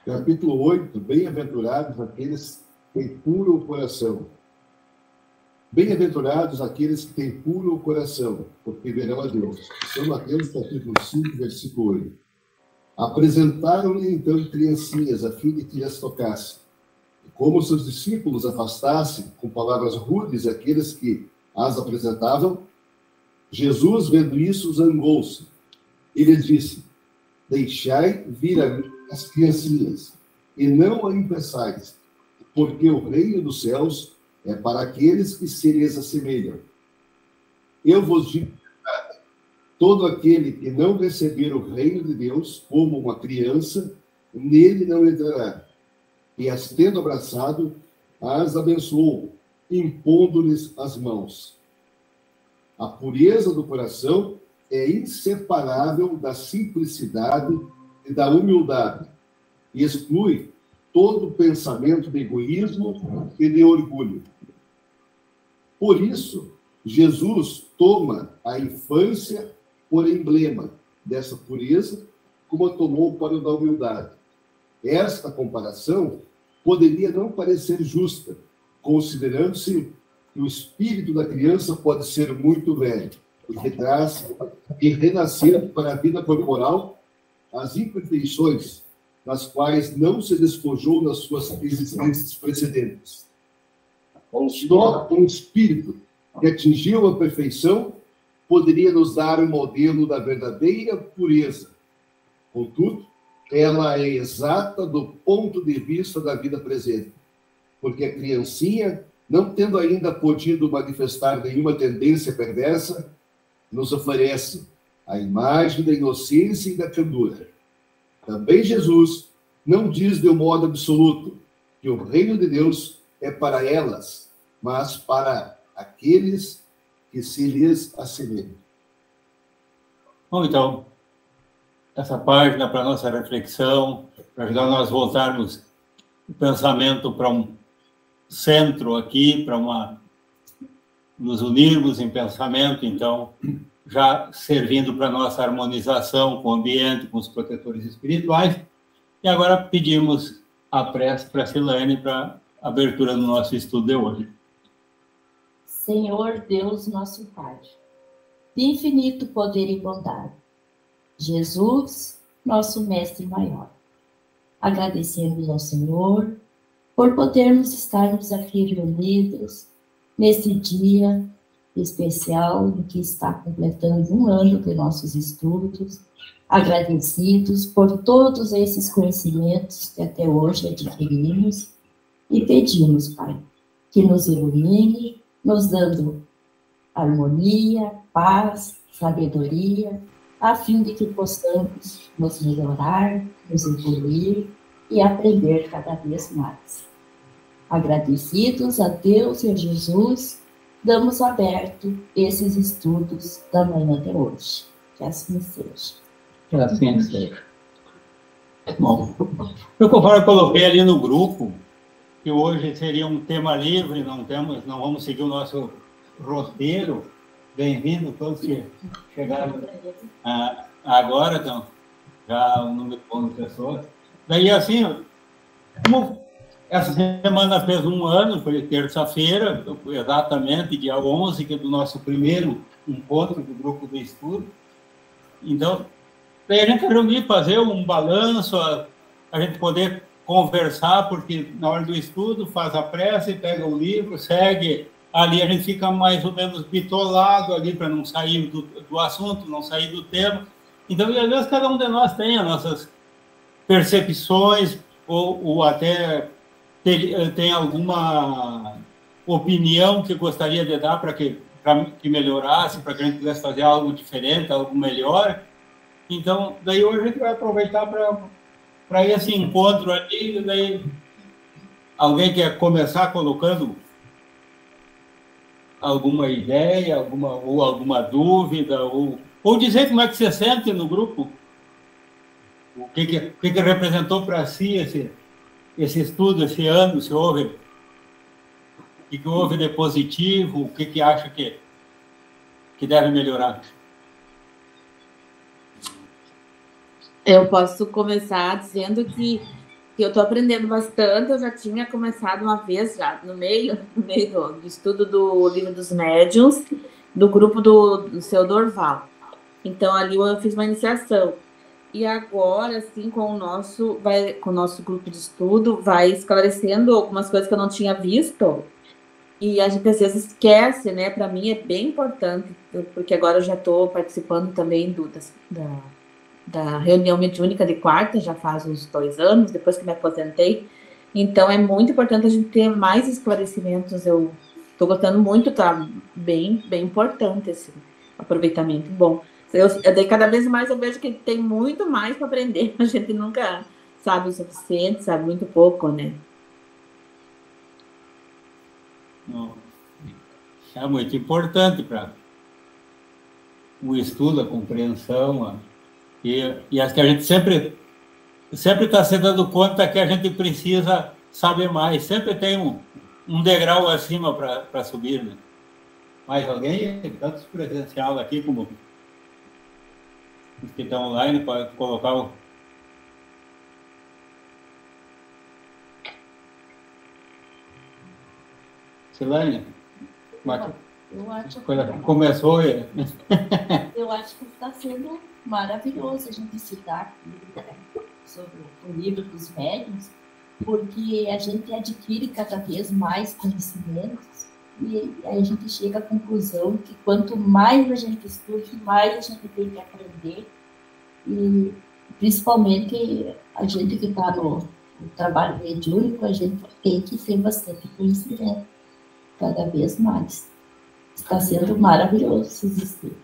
Capítulo 8, bem-aventurados aqueles que têm puro o coração. Bem-aventurados aqueles que têm puro o coração, porque verão a Deus. São Mateus, capítulo 5, versículo 8. Apresentaram-lhe, então, criancinhas, a fim de que as tocasse. E como seus discípulos afastassem, com palavras rudes, aqueles que as apresentavam, Jesus, vendo isso, zangou-se. E lhes disse: deixai vir a mim as criancinhas, e não a impeçais, porque o reino dos céus é para aqueles que se lhes assemelham. Eu vos digo, todo aquele que não receber o reino de Deus como uma criança, nele não entrará. E as tendo abraçado, as abençoou, impondo-lhes as mãos. A pureza do coração é inseparável da simplicidade e da humildade, e exclui todo pensamento de egoísmo e de orgulho. Por isso, Jesus toma a infância por emblema dessa pureza, como a tomou para o da humildade. Esta comparação poderia não parecer justa, considerando-se que o espírito da criança pode ser muito velho e renascer para a vida corporal as imperfeições das quais não se despojou nas suas existências precedentes. Só um espírito que atingiu a perfeição poderia nos dar um modelo da verdadeira pureza. Contudo, ela é exata do ponto de vista da vida presente, porque a criancinha, não tendo ainda podido manifestar nenhuma tendência perversa, nos oferece a imagem da inocência e da candura. Também Jesus não diz de um modo absoluto que o reino de Deus é para elas, mas para aqueles que se lhes assemelham. Bom, então, essa página para nossa reflexão, para ajudar nós a voltarmos o pensamento para um centro aqui, nos unirmos em pensamento, então, já servindo para nossa harmonização com o ambiente, com os protetores espirituais. E agora pedimos a prece para a Silene para a abertura do nosso estudo de hoje. Senhor Deus, nosso Pai, de infinito poder e bondade, Jesus, nosso Mestre maior, agradecemos ao Senhor por podermos estarmos aqui reunidos nesse dia especial em que está completando 1 ano de nossos estudos, agradecidos por todos esses conhecimentos que até hoje adquirimos e pedimos, Pai, que nos ilumine, nos dando harmonia, paz, sabedoria, a fim de que possamos nos melhorar, nos evoluir e aprender cada vez mais. Agradecidos a Deus e a Jesus, damos aberto esses estudos da manhã de hoje. Que assim seja. Que assim seja. Bom, eu conforme eu coloquei ali no grupo, que hoje seria um tema livre, não vamos seguir o nosso roteiro. Bem-vindo todos que chegaram agora, então, já o número bom de pessoas. Daí, assim, como essa semana fez 1 ano, foi terça-feira, exatamente, dia 11, que é do nosso primeiro encontro do grupo de estudo. Então, daí a gente reunir, fazer um balanço, a gente poder conversar, porque na hora do estudo faz a prece, pega o livro, segue, ali a gente fica mais ou menos bitolado ali para não sair do assunto, não sair do tema. Então, às vezes, cada um de nós tem as nossas percepções ou até tem alguma opinião que gostaria de dar para que melhorasse, para que a gente pudesse fazer algo diferente, algo melhor. Então, daí hoje a gente vai aproveitar para esse encontro ali. Daí, alguém quer começar colocando alguma ideia, alguma dúvida, ou dizer como é que você sente no grupo? O que representou para si esse estudo, esse ano, se houve, o que houve de positivo, o que acha que deve melhorar? Eu posso começar dizendo que que eu estou aprendendo bastante. Eu já tinha começado uma vez, já no meio do estudo do Livro dos Médiuns, do grupo do seu Dorval. Então, ali eu fiz uma iniciação. E agora, assim, com o nosso grupo de estudo, vai esclarecendo algumas coisas que eu não tinha visto. E a gente às vezes esquece, né? Para mim é bem importante, porque agora eu já estou participando também da reunião mediúnica de quarta, já faz uns 2 anos, depois que me aposentei. Então, é muito importante a gente ter mais esclarecimentos. Eu estou gostando muito, tá bem importante esse aproveitamento. Bom, daí cada vez mais eu vejo que tem muito mais para aprender. A gente nunca sabe o suficiente, sabe muito pouco, né? É muito importante para o estudo, a compreensão, e acho que a gente sempre está se dando conta que a gente precisa saber mais. Sempre tem um degrau acima para subir, né? Mais alguém? Tanto presencial aqui como os que estão online, pode colocar o... Silane? Eu acho que começou... Eu acho que está sendo maravilhoso a gente estudar sobre o livro dos médiuns, porque a gente adquire cada vez mais conhecimentos e aí a gente chega à conclusão que quanto mais a gente estuda, mais a gente tem que aprender, e principalmente a gente que está no trabalho mediúnico, a gente tem que ter bastante conhecimento, cada vez mais. Está sendo maravilhoso esses estudos.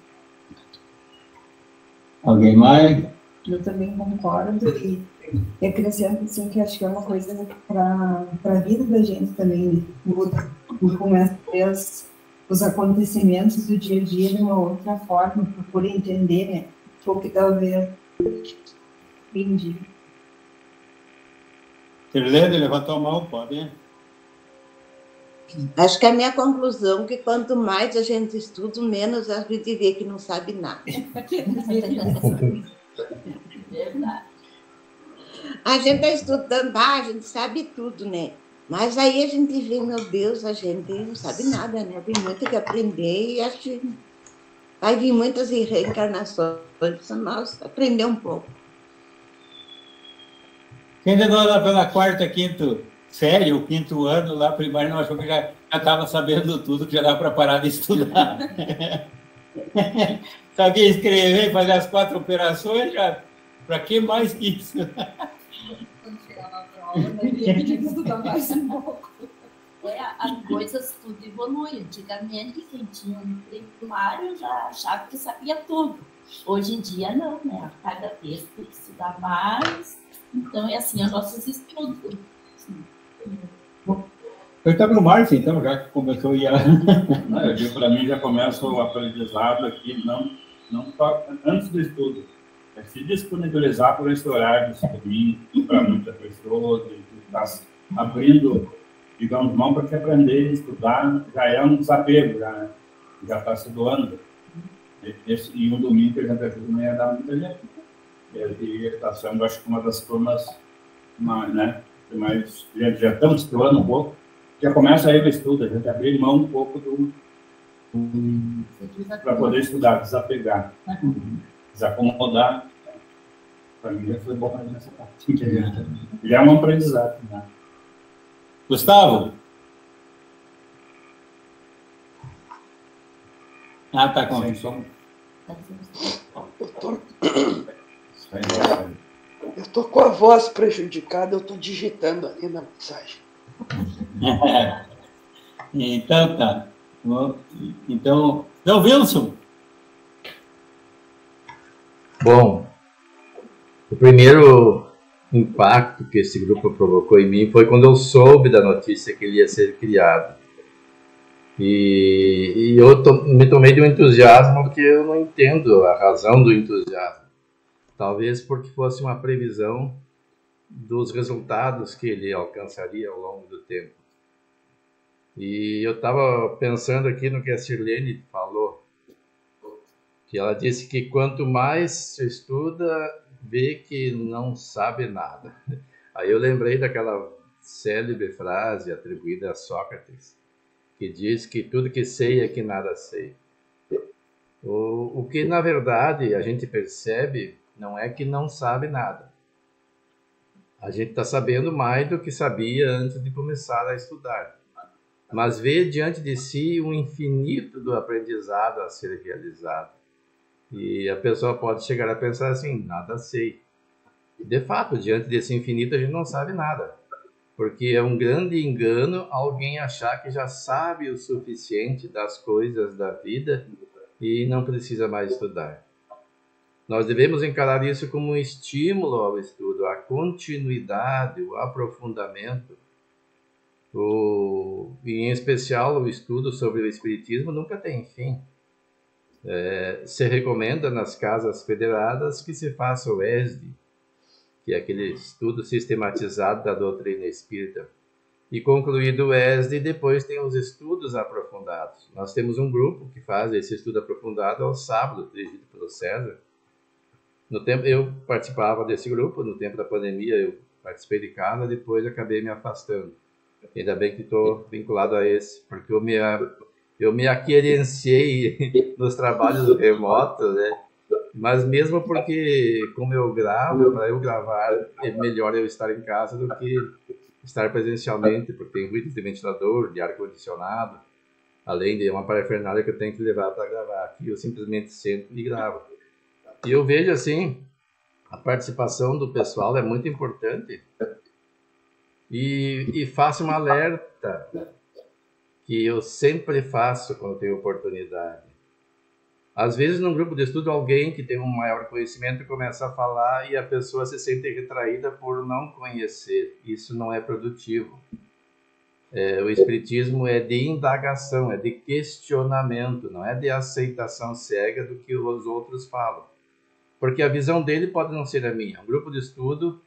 Alguém mais? Eu também concordo e acrescento assim, que acho que é uma coisa para a vida da gente também muda. E começa a ver os acontecimentos do dia a dia de uma outra forma, procura entender, né? O que talvez entendi. Sirlene levantou a mão, pode, hein? Acho que a minha conclusão é que quanto mais a gente estuda, menos a gente vê que não sabe nada. Verdade. A gente está estudando, a gente sabe tudo, né? Mas aí a gente vê, meu Deus, a gente não sabe nada, né? Tem muito que aprender e acho que vai vir muitas reencarnações para nós aprender um pouco. Quem ainda lá pela quarta, quinto série, o 5º ano, lá primário, não achou que já estava sabendo tudo, que já dá para parar de estudar. Se alguém escrever e fazer as 4 operações, já... Para que mais que isso? Quando chegar na prova, né? Tem que estudar mais um pouco. As coisas tudo evolui. Antigamente, quem tinha um primário já achava que sabia tudo. Hoje em dia, não, né? A cada vez tem que estudar mais. Então, é assim, os nossos estudos. Eu estava no Márcio, então, já que começou a ir... Eu digo, para mim, já começa o aprendizado aqui, não antes do estudo. É se disponibilizar para esse horário de domingo, para muitas pessoas, está abrindo, digamos, mão para que aprender a estudar, já é um desapego, já está se doando. E o domingo que a gente ajuda não ia dar muita gente. E está sendo, acho que, uma das turmas, né, mas já estamos estudando um pouco, já começa aí o estudo, a gente abrir mão um pouco para poder estudar, desapegar. Desacomodar, para mim já foi bom nessa parte. Já é um aprendizado. Né? Gustavo? Ah, tá com Sem som. Eu tô com a voz prejudicada, eu tô digitando ali na mensagem. Então tá. Então, Wilson. Bom, o primeiro impacto que esse grupo provocou em mim foi quando eu soube da notícia que ele ia ser criado. E eu me tomei de um entusiasmo que eu não entendo a razão do entusiasmo. Talvez porque fosse uma previsão dos resultados que ele alcançaria ao longo do tempo. E eu estava pensando aqui no que a Sirlene falou, que ela disse que quanto mais se estuda, vê que não sabe nada. Aí eu lembrei daquela célebre frase atribuída a Sócrates, que diz que tudo que sei é que nada sei. O que, na verdade, a gente percebe não é que não sabe nada. A gente está sabendo mais do que sabia antes de começar a estudar. Mas vê diante de si o infinito do aprendizado a ser realizado. E a pessoa pode chegar a pensar assim, nada sei. De fato, diante desse infinito a gente não sabe nada. Porque é um grande engano alguém achar que já sabe o suficiente das coisas da vida e não precisa mais estudar. Nós devemos encarar isso como um estímulo ao estudo, a continuidade, o aprofundamento. E em especial o estudo sobre o Espiritismo nunca tem fim. Se recomenda nas casas federadas que se faça o ESD, que é aquele estudo sistematizado da doutrina espírita. E concluído o ESD, depois tem os estudos aprofundados. Nós temos um grupo que faz esse estudo aprofundado aos sábados, dirigido pelo César. No tempo, eu participava desse grupo, no tempo da pandemia eu participei de casa, depois acabei me afastando. Ainda bem que estou vinculado a esse, porque eu me aquerenciei nos trabalhos remotos, né? Mas mesmo porque, como eu gravo, para eu gravar, é melhor eu estar em casa do que estar presencialmente, porque tem ruídos de ventilador, de ar-condicionado, além de uma parafernália que eu tenho que levar para gravar. Aqui eu simplesmente sento e gravo. E eu vejo assim, a participação do pessoal é muito importante. E faço um alerta que eu sempre faço quando tenho oportunidade. Às vezes, num grupo de estudo, alguém que tem um maior conhecimento começa a falar e a pessoa se sente retraída por não conhecer. Isso não é produtivo. O Espiritismo é de indagação, é de questionamento, não é de aceitação cega do que os outros falam. Porque a visão dele pode não ser a minha. Um grupo de estudo,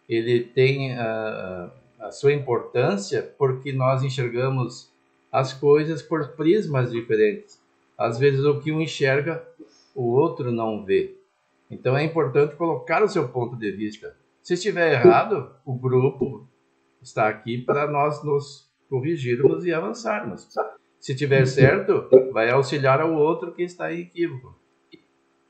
ele tem a sua importância porque nós enxergamos as coisas por prismas diferentes. Às vezes o que um enxerga, o outro não vê. Então é importante colocar o seu ponto de vista. Se estiver errado, o grupo está aqui para nós nos corrigirmos e avançarmos. Se estiver certo, vai auxiliar ao outro que está em equívoco.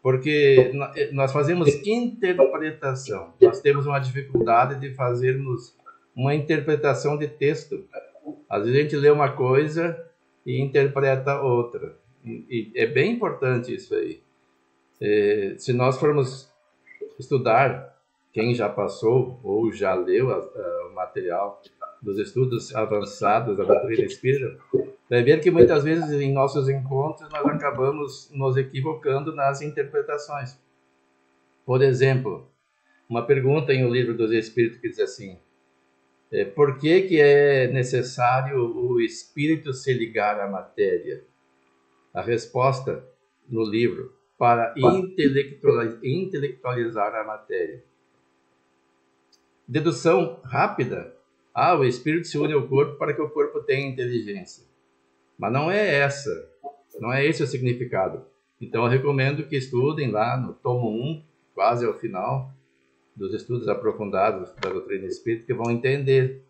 Porque nós fazemos interpretação. Nós temos uma dificuldade de fazermos uma interpretação de texto. Às vezes a gente lê uma coisa e interpreta outra. E é bem importante isso aí. Se nós formos estudar, quem já passou ou já leu o material dos estudos avançados da doutrina espírita, vai ver que muitas vezes em nossos encontros nós acabamos nos equivocando nas interpretações. Por exemplo, uma pergunta em O Livro dos Espíritos que diz assim: por que é necessário o espírito se ligar à matéria? A resposta no livro: para intelectualizar a matéria. Dedução rápida: o espírito se une ao corpo para que o corpo tenha inteligência. Mas não é esse o significado. Então eu recomendo que estudem lá no tomo 1, quase ao final, dos estudos aprofundados da doutrina espírita, que vão entender.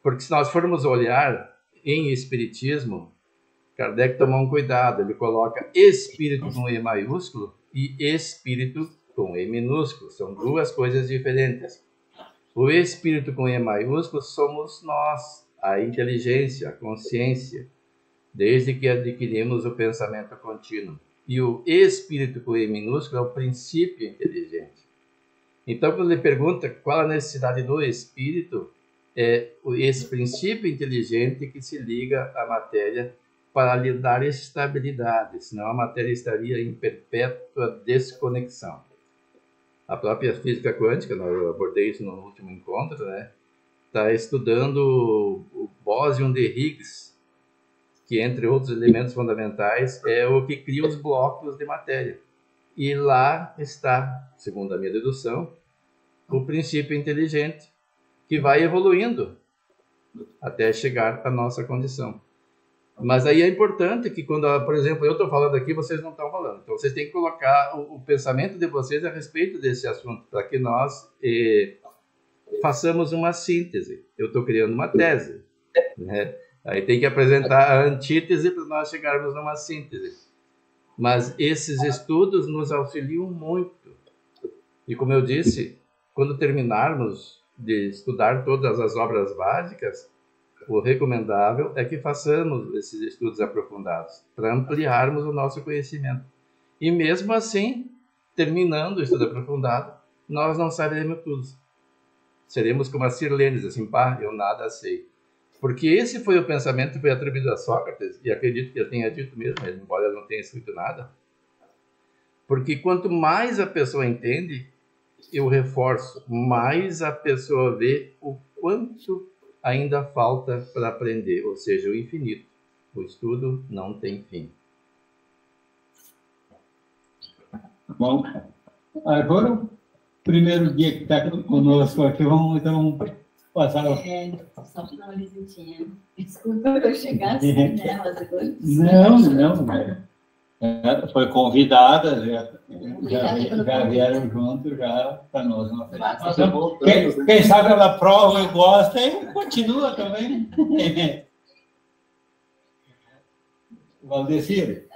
Porque se nós formos olhar em espiritismo, Kardec tomou um cuidado, ele coloca espírito com E maiúsculo e espírito com E minúsculo, são duas coisas diferentes. O espírito com E maiúsculo somos nós, a inteligência, a consciência, desde que adquirimos o pensamento contínuo. E o espírito com E minúsculo é o princípio inteligente. Então, quando ele pergunta qual a necessidade do espírito, é esse princípio inteligente que se liga à matéria para lhe dar estabilidade, senão a matéria estaria em perpétua desconexão. A própria física quântica, eu abordei isso no último encontro, né? Está estudando o bóson de Higgs, que, entre outros elementos fundamentais, é o que cria os blocos de matéria. E lá está, segundo a minha dedução, o princípio inteligente, que vai evoluindo até chegar à nossa condição. Mas aí é importante que quando, por exemplo, eu estou falando aqui, vocês não estão falando. Então vocês têm que colocar o pensamento de vocês a respeito desse assunto, para que nós façamos uma síntese. Eu estou criando uma tese, né? Aí tem que apresentar a antítese para nós chegarmos numa síntese. Mas esses estudos nos auxiliam muito. E como eu disse, quando terminarmos de estudar todas as obras básicas, o recomendável é que façamos esses estudos aprofundados para ampliarmos o nosso conhecimento. E mesmo assim, terminando o estudo aprofundado, nós não saberemos tudo. Seremos como a Sirlenes, assim, pá, eu nada sei. Porque esse foi o pensamento que foi atribuído a Sócrates, e acredito que ele tenha dito mesmo, embora ele não tenha escrito nada. Porque quanto mais a pessoa entende, eu reforço, mais a pessoa vê o quanto ainda falta para aprender, ou seja, o infinito. O estudo não tem fim. Bom, agora o primeiro dia que está conosco aqui, vamos então passar ao... Só para uma visitinha. Desculpa eu chegar assim, né? Mas agora... Não. Foi convidada, já vieram juntos, já para nós. Quem sabe ela prova e gosta e continua também. Valdecir.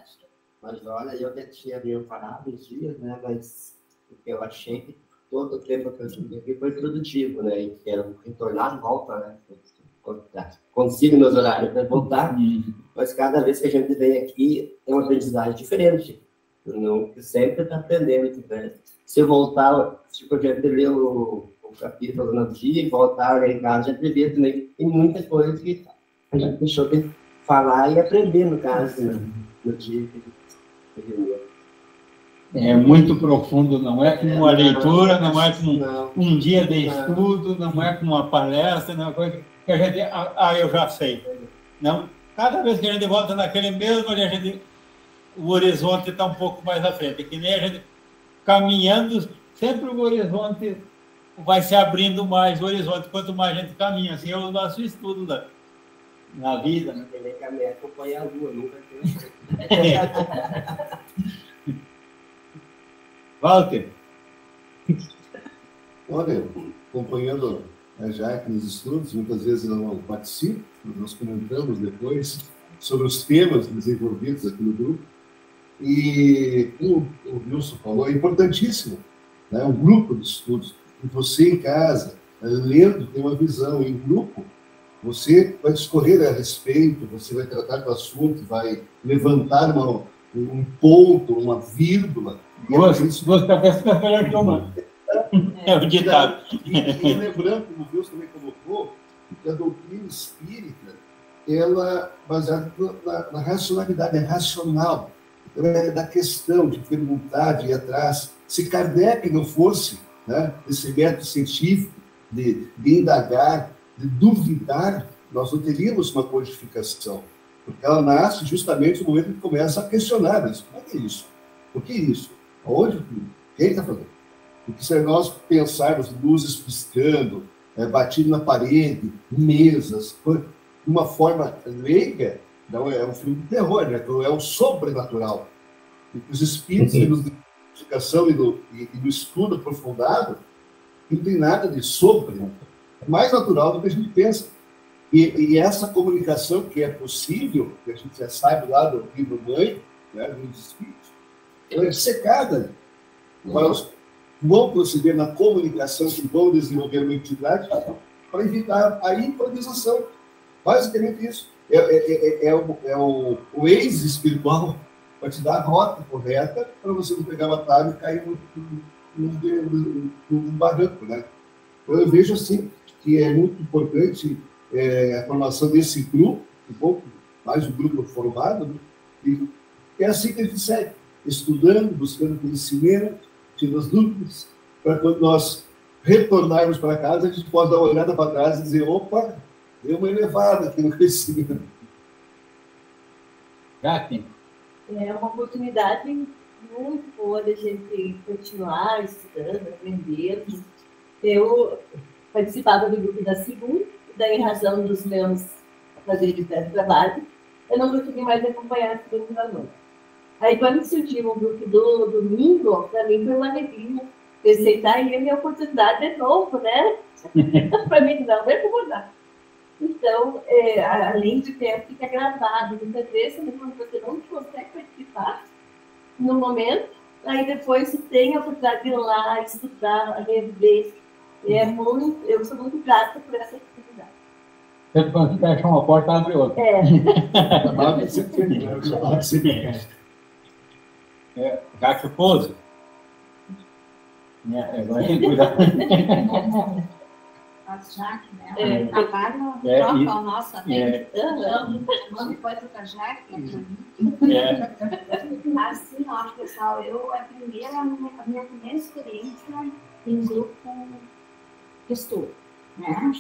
Mas olha, eu já tinha meio parado os dias, né? Mas eu achei que todo o tempo que eu tive aqui foi produtivo, né? E quero retornar de volta, né? Consigo meus horários para voltar, mas cada vez que a gente vem aqui é uma aprendizagem diferente. Não, sempre está aprendendo. Né? Se eu voltar, tipo, a gente lê o capítulo no dia e voltar em casa, a gente vê também. Tem muita coisa que a gente deixou de falar e aprender, no caso, no dia que lê. É muito profundo, não é como uma leitura, não é como um dia de estudo, não é como uma palestra, não é coisa que a gente... eu já sei. Não? Cada vez que a gente volta naquele mesmo, o horizonte está um pouco mais à frente. Que nem a gente caminhando, sempre o horizonte vai se abrindo mais, o horizonte, quanto mais a gente caminha. Assim é o nosso estudo na vida. Né? Ele caminha, acompanha a lua, nunca tem. Walter. Olha, acompanhando a Jaque nos estudos, muitas vezes eu não participo, nós comentamos depois sobre os temas desenvolvidos aqui no grupo, e como o Wilson falou, é importantíssimo, né? Um grupo de estudos, e você em casa, lendo, tem uma visão, em grupo, você vai discorrer a respeito, você vai tratar do assunto, vai levantar um ponto, uma vírgula. Duas cabeças para melhor que uma. É o ditado. E lembrando, como o Wilson também colocou, que a doutrina espírita, ela é baseada na racionalidade, é racional. Então, é da questão de perguntar, de ir atrás. Se Kardec não fosse, né, esse método científico de indagar, de duvidar, nós não teríamos uma codificação. Porque ela nasce justamente no momento que começa a questionar isso. Como é que é isso? Por que isso? Onde? Quem está falando? Porque se nós pensarmos luzes piscando, batido na parede, mesas, de uma forma leiga, não é um filme de terror, né? Então é um sobrenatural. E os espíritos, na educação e no estudo aprofundado, não tem nada de sobrenatural. É mais natural do que a gente pensa. E essa comunicação que é possível, que a gente já sabe lá do livro Mãe, né, dos espíritos, ela é secada. Nós vamos proceder na comunicação que vão desenvolver uma entidade para evitar a improvisação. Basicamente isso. O ex-espiritual para te dar a rota correta para você não pegar o atalho e cair num barranco. Né? Então, eu vejo assim que é muito importante a formação desse grupo, um pouco mais um grupo formado, né? E é assim que a gente segue, estudando, buscando conhecimento, tirando as dúvidas, para quando nós retornarmos para casa, a gente pode dar uma olhada para trás e dizer, opa, deu uma elevada aqui no conhecimento. É uma oportunidade muito boa da gente continuar estudando, aprendendo. Eu participava do grupo da Segunda, daí, em razão dos meus fazeres de trabalho, eu não consegui mais acompanhar esse grupo da noite. Aí, quando surgiu o grupo do domingo, para mim foi uma alegria Pensei, tá aí a minha oportunidade de novo, né? Para mim, não vai mudar. Então, além de ter, fica gravado. Muitas vezes, quando você não consegue participar no momento, aí depois você tem a oportunidade de ir lá, estudar, rever. Eu sou muito grata por essa oportunidade. Sempre quando você fecha uma porta, abre outra. Chamado de sempre, chamado de sempre. Cátia Pouso. Agora tem que cuidar. A Jaque, né? A Bárbara toca a nossa mente. Não pode tocar Jaque. Assim, ó, pessoal, a minha primeira experiência em grupo de estudo, né?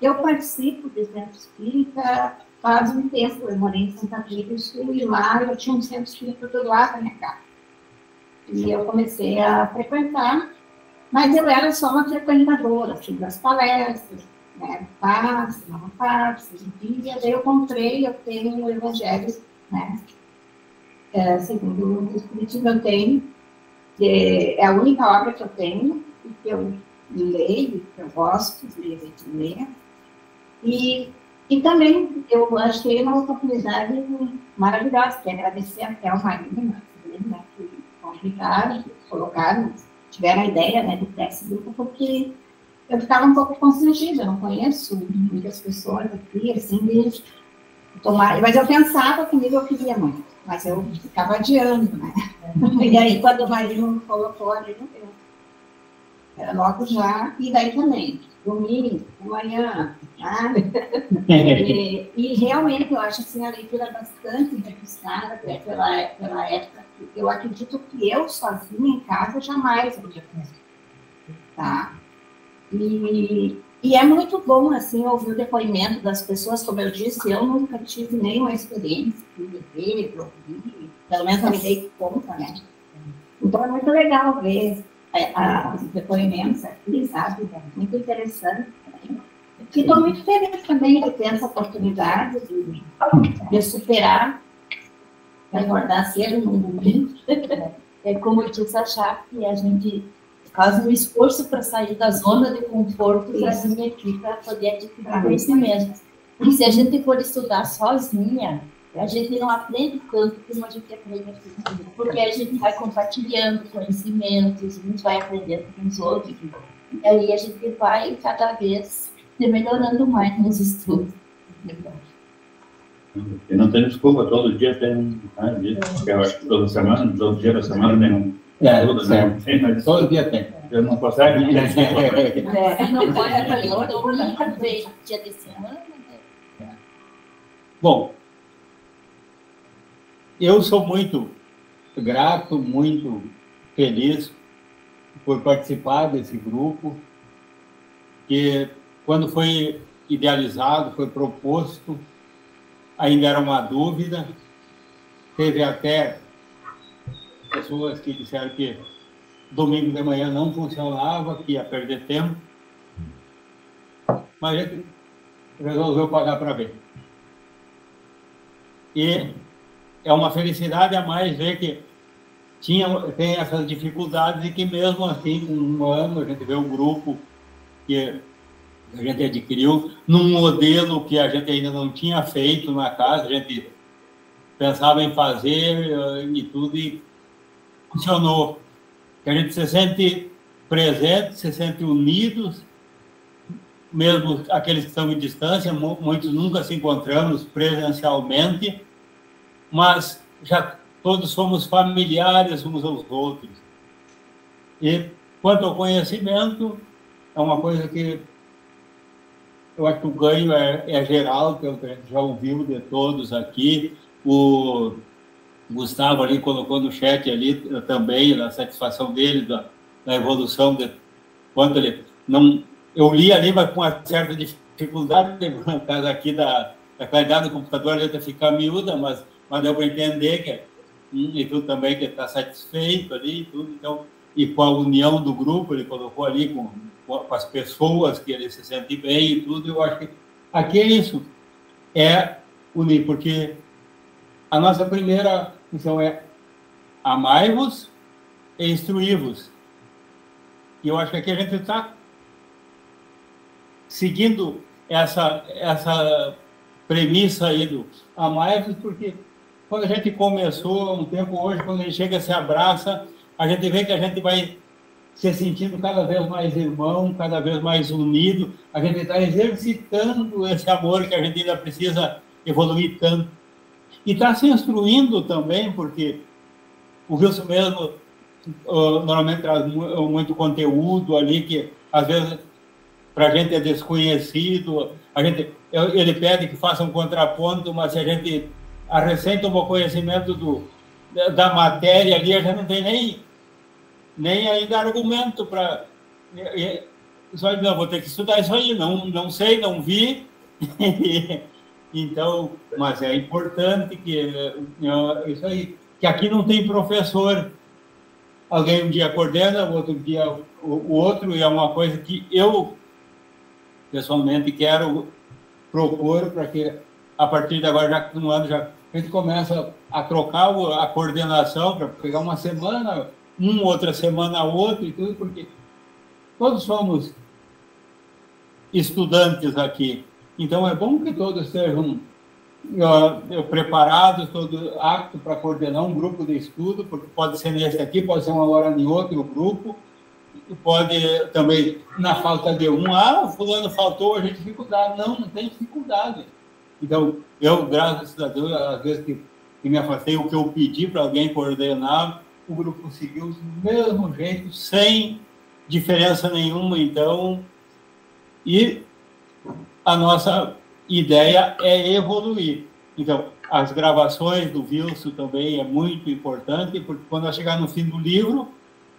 Eu participo do Centro Espírita faz um tempo. Eu morei em Santa Rita do Sul e lá eu tinha um Centro Espírita do lado da minha casa. E eu comecei a frequentar, mas eu era só uma frequentadora, assim, das palestras, né? Passe, não passe, e daí eu tenho o Evangelho, né? Segundo o Espiritismo, eu tenho, é a única obra que eu tenho, que eu leio, que eu gosto de ler, e também eu achei uma oportunidade maravilhosa, que é agradecer até o Marina, né, que convidaram, colocaram, tiveram a ideia, né, do Prece Grupo, porque eu ficava um pouco constrangida, eu não conheço muitas pessoas aqui, assim, de tomar, mas eu pensava comigo, eu queria muito, mas eu ficava adiando, né, e aí quando o Marina me colocou ali, era logo já, e daí também, domingo, de manhã, tá? E realmente eu acho assim, a leitura bastante rebuscada pela época. Eu acredito que eu sozinha em casa jamais podia fazer, tá? E é muito bom, assim, ouvir o depoimento das pessoas. Como eu disse, eu nunca tive nenhuma experiência de ver, de ouvir, pelo menos eu me dei conta, né? Então é muito legal ver os depoimentos aqui, sabe? É muito interessante também. E estou muito feliz também de ter essa oportunidade de superar, de acordar cedo no domingo. Como eu disse, achar que a gente faz um esforço para sair da zona de conforto para vir aqui para poder adquirir conhecimento. E se a gente for estudar sozinha, a gente não aprende tanto como a gente aprende aqui, porque a gente vai compartilhando conhecimentos, a gente vai aprendendo com os outros, e aí a gente vai cada vez melhorando mais nos estudos. E não tem desculpa, todo dia tem eu acho que toda semana, todo dia da semana tem um. Todo dia tem. Eu não consegue? Não pode dia de semana. Bom, eu sou muito grato, muito feliz por participar desse grupo, que quando foi idealizado, foi proposto, ainda era uma dúvida. Teve até pessoas que disseram que domingo de manhã não funcionava, que ia perder tempo, mas a gente resolveu pagar para ver. E é uma felicidade a mais ver que tem essas dificuldades e que mesmo assim, com um ano, a gente vê um grupo que a gente adquiriu num modelo que a gente ainda não tinha feito na casa, a gente pensava em fazer e tudo, e funcionou. Que a gente se sente presente, se sente unidos, mesmo aqueles que estão em distância, muitos nunca se encontramos presencialmente, mas já todos somos familiares uns aos outros. E quanto ao conhecimento, é uma coisa que eu acho que o ganho é geral, que a gente já ouviu de todos aqui. O Gustavo ali colocou no chat ali também a satisfação dele da evolução, de quanto ele não... Eu li ali, mas com uma certa dificuldade, por causa aqui da qualidade do computador, a letra fica miúda, mas deu para entender que e tudo também, que está satisfeito ali e tudo. Então, e com a união do grupo, ele colocou ali com as pessoas que ele se sente bem e tudo. Eu acho que aqui é isso, é unir, porque a nossa primeira missão é amai-vos e instruí-vos. E eu acho que aqui a gente está seguindo essa premissa aí do amai-vos, porque quando a gente começou um tempo hoje, quando a gente chega, se abraça, a gente vê que a gente vai se sentindo cada vez mais irmão, cada vez mais unido, a gente está exercitando esse amor que a gente ainda precisa evoluir tanto. E está se instruindo também, porque o Wilson mesmo normalmente traz muito conteúdo ali, que às vezes para a gente é desconhecido, ele pede que faça um contraponto, mas se a gente recém tomou conhecimento da matéria ali, a gente não tem nem ainda argumento para... Só não, vou ter que estudar isso aí, não sei, não vi. Então, mas é importante que isso aí, que aqui não tem professor. Alguém um dia coordena, o outro dia o outro, e é uma coisa que eu, pessoalmente, quero propor para que, a partir de agora, já no ano, já a gente começa a trocar a coordenação para pegar uma semana, outra semana outra e tudo, porque todos somos estudantes aqui. Então, é bom que todos estejam preparados, todos aptos para coordenar um grupo de estudo, porque pode ser nesse aqui, pode ser uma hora em outro grupo, pode também, na falta de o fulano faltou, a gente tem dificuldade. Não tem dificuldade. Então, eu, graças a Deus, às vezes que me afastei, o que eu pedi para alguém coordenar, o grupo seguiu do mesmo jeito, sem diferença nenhuma. Então, e a nossa ideia é evoluir. Então, as gravações do Wilson também é muito importante, porque quando nós chegar no fim do livro,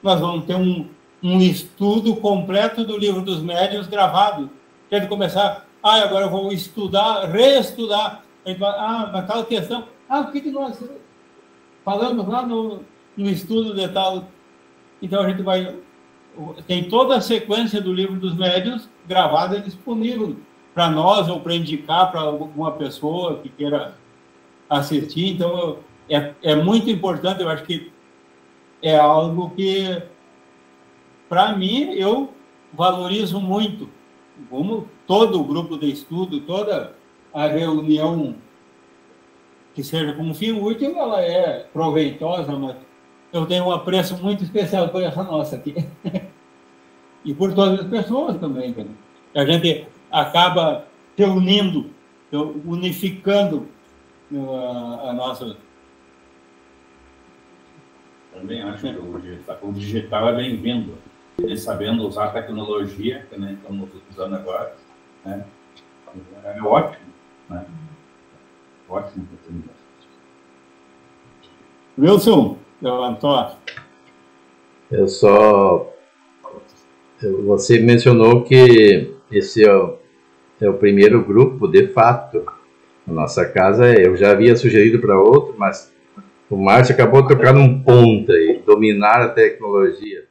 nós vamos ter um estudo completo do Livro dos Médiuns gravado. Quer começar, agora eu vou estudar, reestudar, a gente vai, mas tal questão, o que nós falamos lá no estudo de tal... Então, a gente vai... Tem toda a sequência do Livro dos Médiuns gravada e disponível para nós ou para indicar para alguma pessoa que queira assistir. Então, é muito importante, eu acho que é algo que, para mim, eu valorizo muito. Como todo o grupo de estudo, toda a reunião que seja com um fim útil, ela é proveitosa, mas eu tenho um apreço muito especial por essa nossa aqui. E por todas as pessoas também. A gente acaba reunindo, unificando a nossa... Também acho que o digital é bem-vindo. Ele sabendo usar a tecnologia, que nem estamos usando agora, né? É ótimo, né? Ótimo. Wilson, levantou. Você mencionou que esse é o primeiro grupo, de fato, na nossa casa. Eu já havia sugerido para outro, mas o Márcio acabou de tocar num ponto aí, dominar a tecnologia.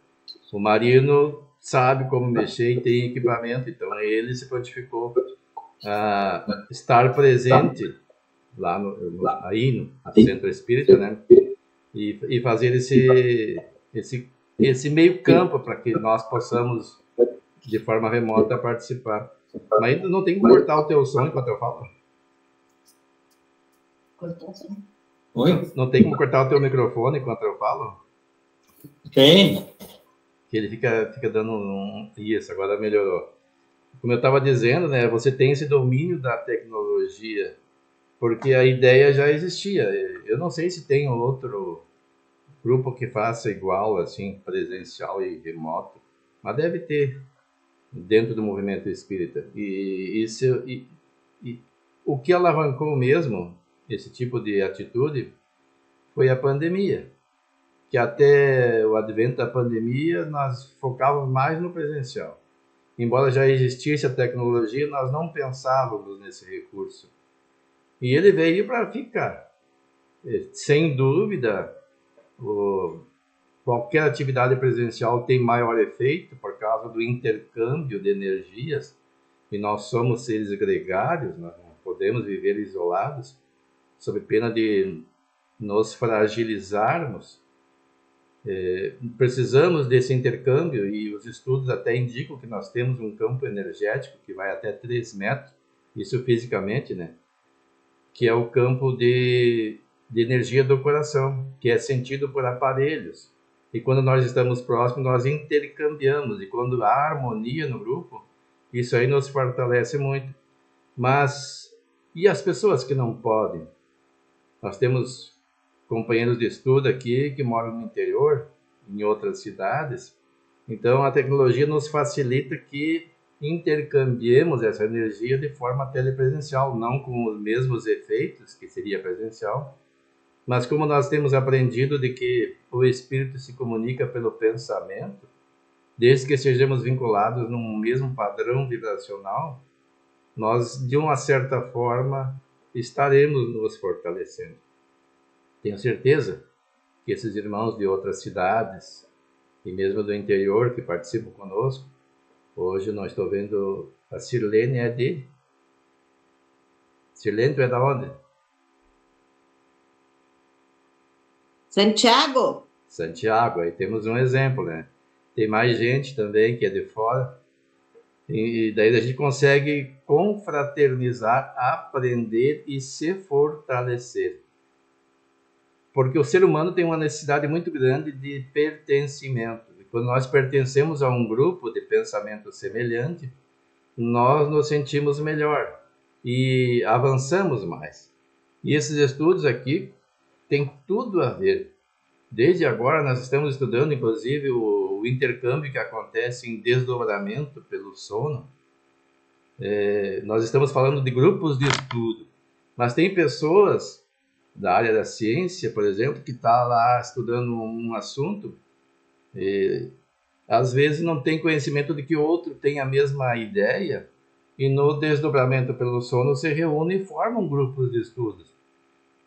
O Marino sabe como mexer e tem equipamento, então ele se prontificou a estar presente lá aí no Centro Espírita, né? E fazer esse meio campo para que nós possamos, de forma remota, participar. Mas ainda não tem que cortar o teu som enquanto eu falo. Cortou o som. Oi? Não tem como cortar o teu microfone enquanto eu falo? Tem. Que ele fica dando Isso, agora melhorou. Como eu estava dizendo, né, você tem esse domínio da tecnologia, porque a ideia já existia. Eu não sei se tem outro grupo que faça igual, assim, presencial e remoto, mas deve ter dentro do movimento espírita. E o que alavancou mesmo esse tipo de atitude foi a pandemia, que até o advento da pandemia nós focávamos mais no presencial. Embora já existisse a tecnologia, nós não pensávamos nesse recurso. E ele veio para ficar. Sem dúvida, qualquer atividade presencial tem maior efeito por causa do intercâmbio de energias, e nós somos seres gregários, nós não podemos viver isolados, sob pena de nos fragilizarmos. Precisamos desse intercâmbio, e os estudos até indicam que nós temos um campo energético que vai até 3 metros, isso fisicamente, né? Que é o campo de energia do coração, que é sentido por aparelhos. E quando nós estamos próximos, nós intercambiamos, e quando há harmonia no grupo, isso aí nos fortalece muito. Mas, e as pessoas que não podem? Nós temos companheiros de estudo aqui que moram no interior, em outras cidades. Então, a tecnologia nos facilita que intercambiemos essa energia de forma telepresencial, não com os mesmos efeitos que seria presencial, mas como nós temos aprendido de que o espírito se comunica pelo pensamento, desde que estejamos vinculados num mesmo padrão vibracional, nós, de uma certa forma, estaremos nos fortalecendo. Tenho certeza que esses irmãos de outras cidades, e mesmo do interior, que participam conosco, hoje nós estou vendo a Sirlene é de... Sirlene, tu é da onde? Santiago? Santiago, aí temos um exemplo, né? Tem mais gente também que é de fora. E daí a gente consegue confraternizar, aprender e se fortalecer. Porque o ser humano tem uma necessidade muito grande de pertencimento. E quando nós pertencemos a um grupo de pensamento semelhante, nós nos sentimos melhor e avançamos mais. E esses estudos aqui têm tudo a ver. Desde agora nós estamos estudando, inclusive, o intercâmbio que acontece em desdobramento pelo sono. Nós estamos falando de grupos de estudo, mas tem pessoas da área da ciência, por exemplo, que está lá estudando um assunto, às vezes não tem conhecimento de que o outro tem a mesma ideia, e no desdobramento pelo sono se reúnem e formam grupos de estudos.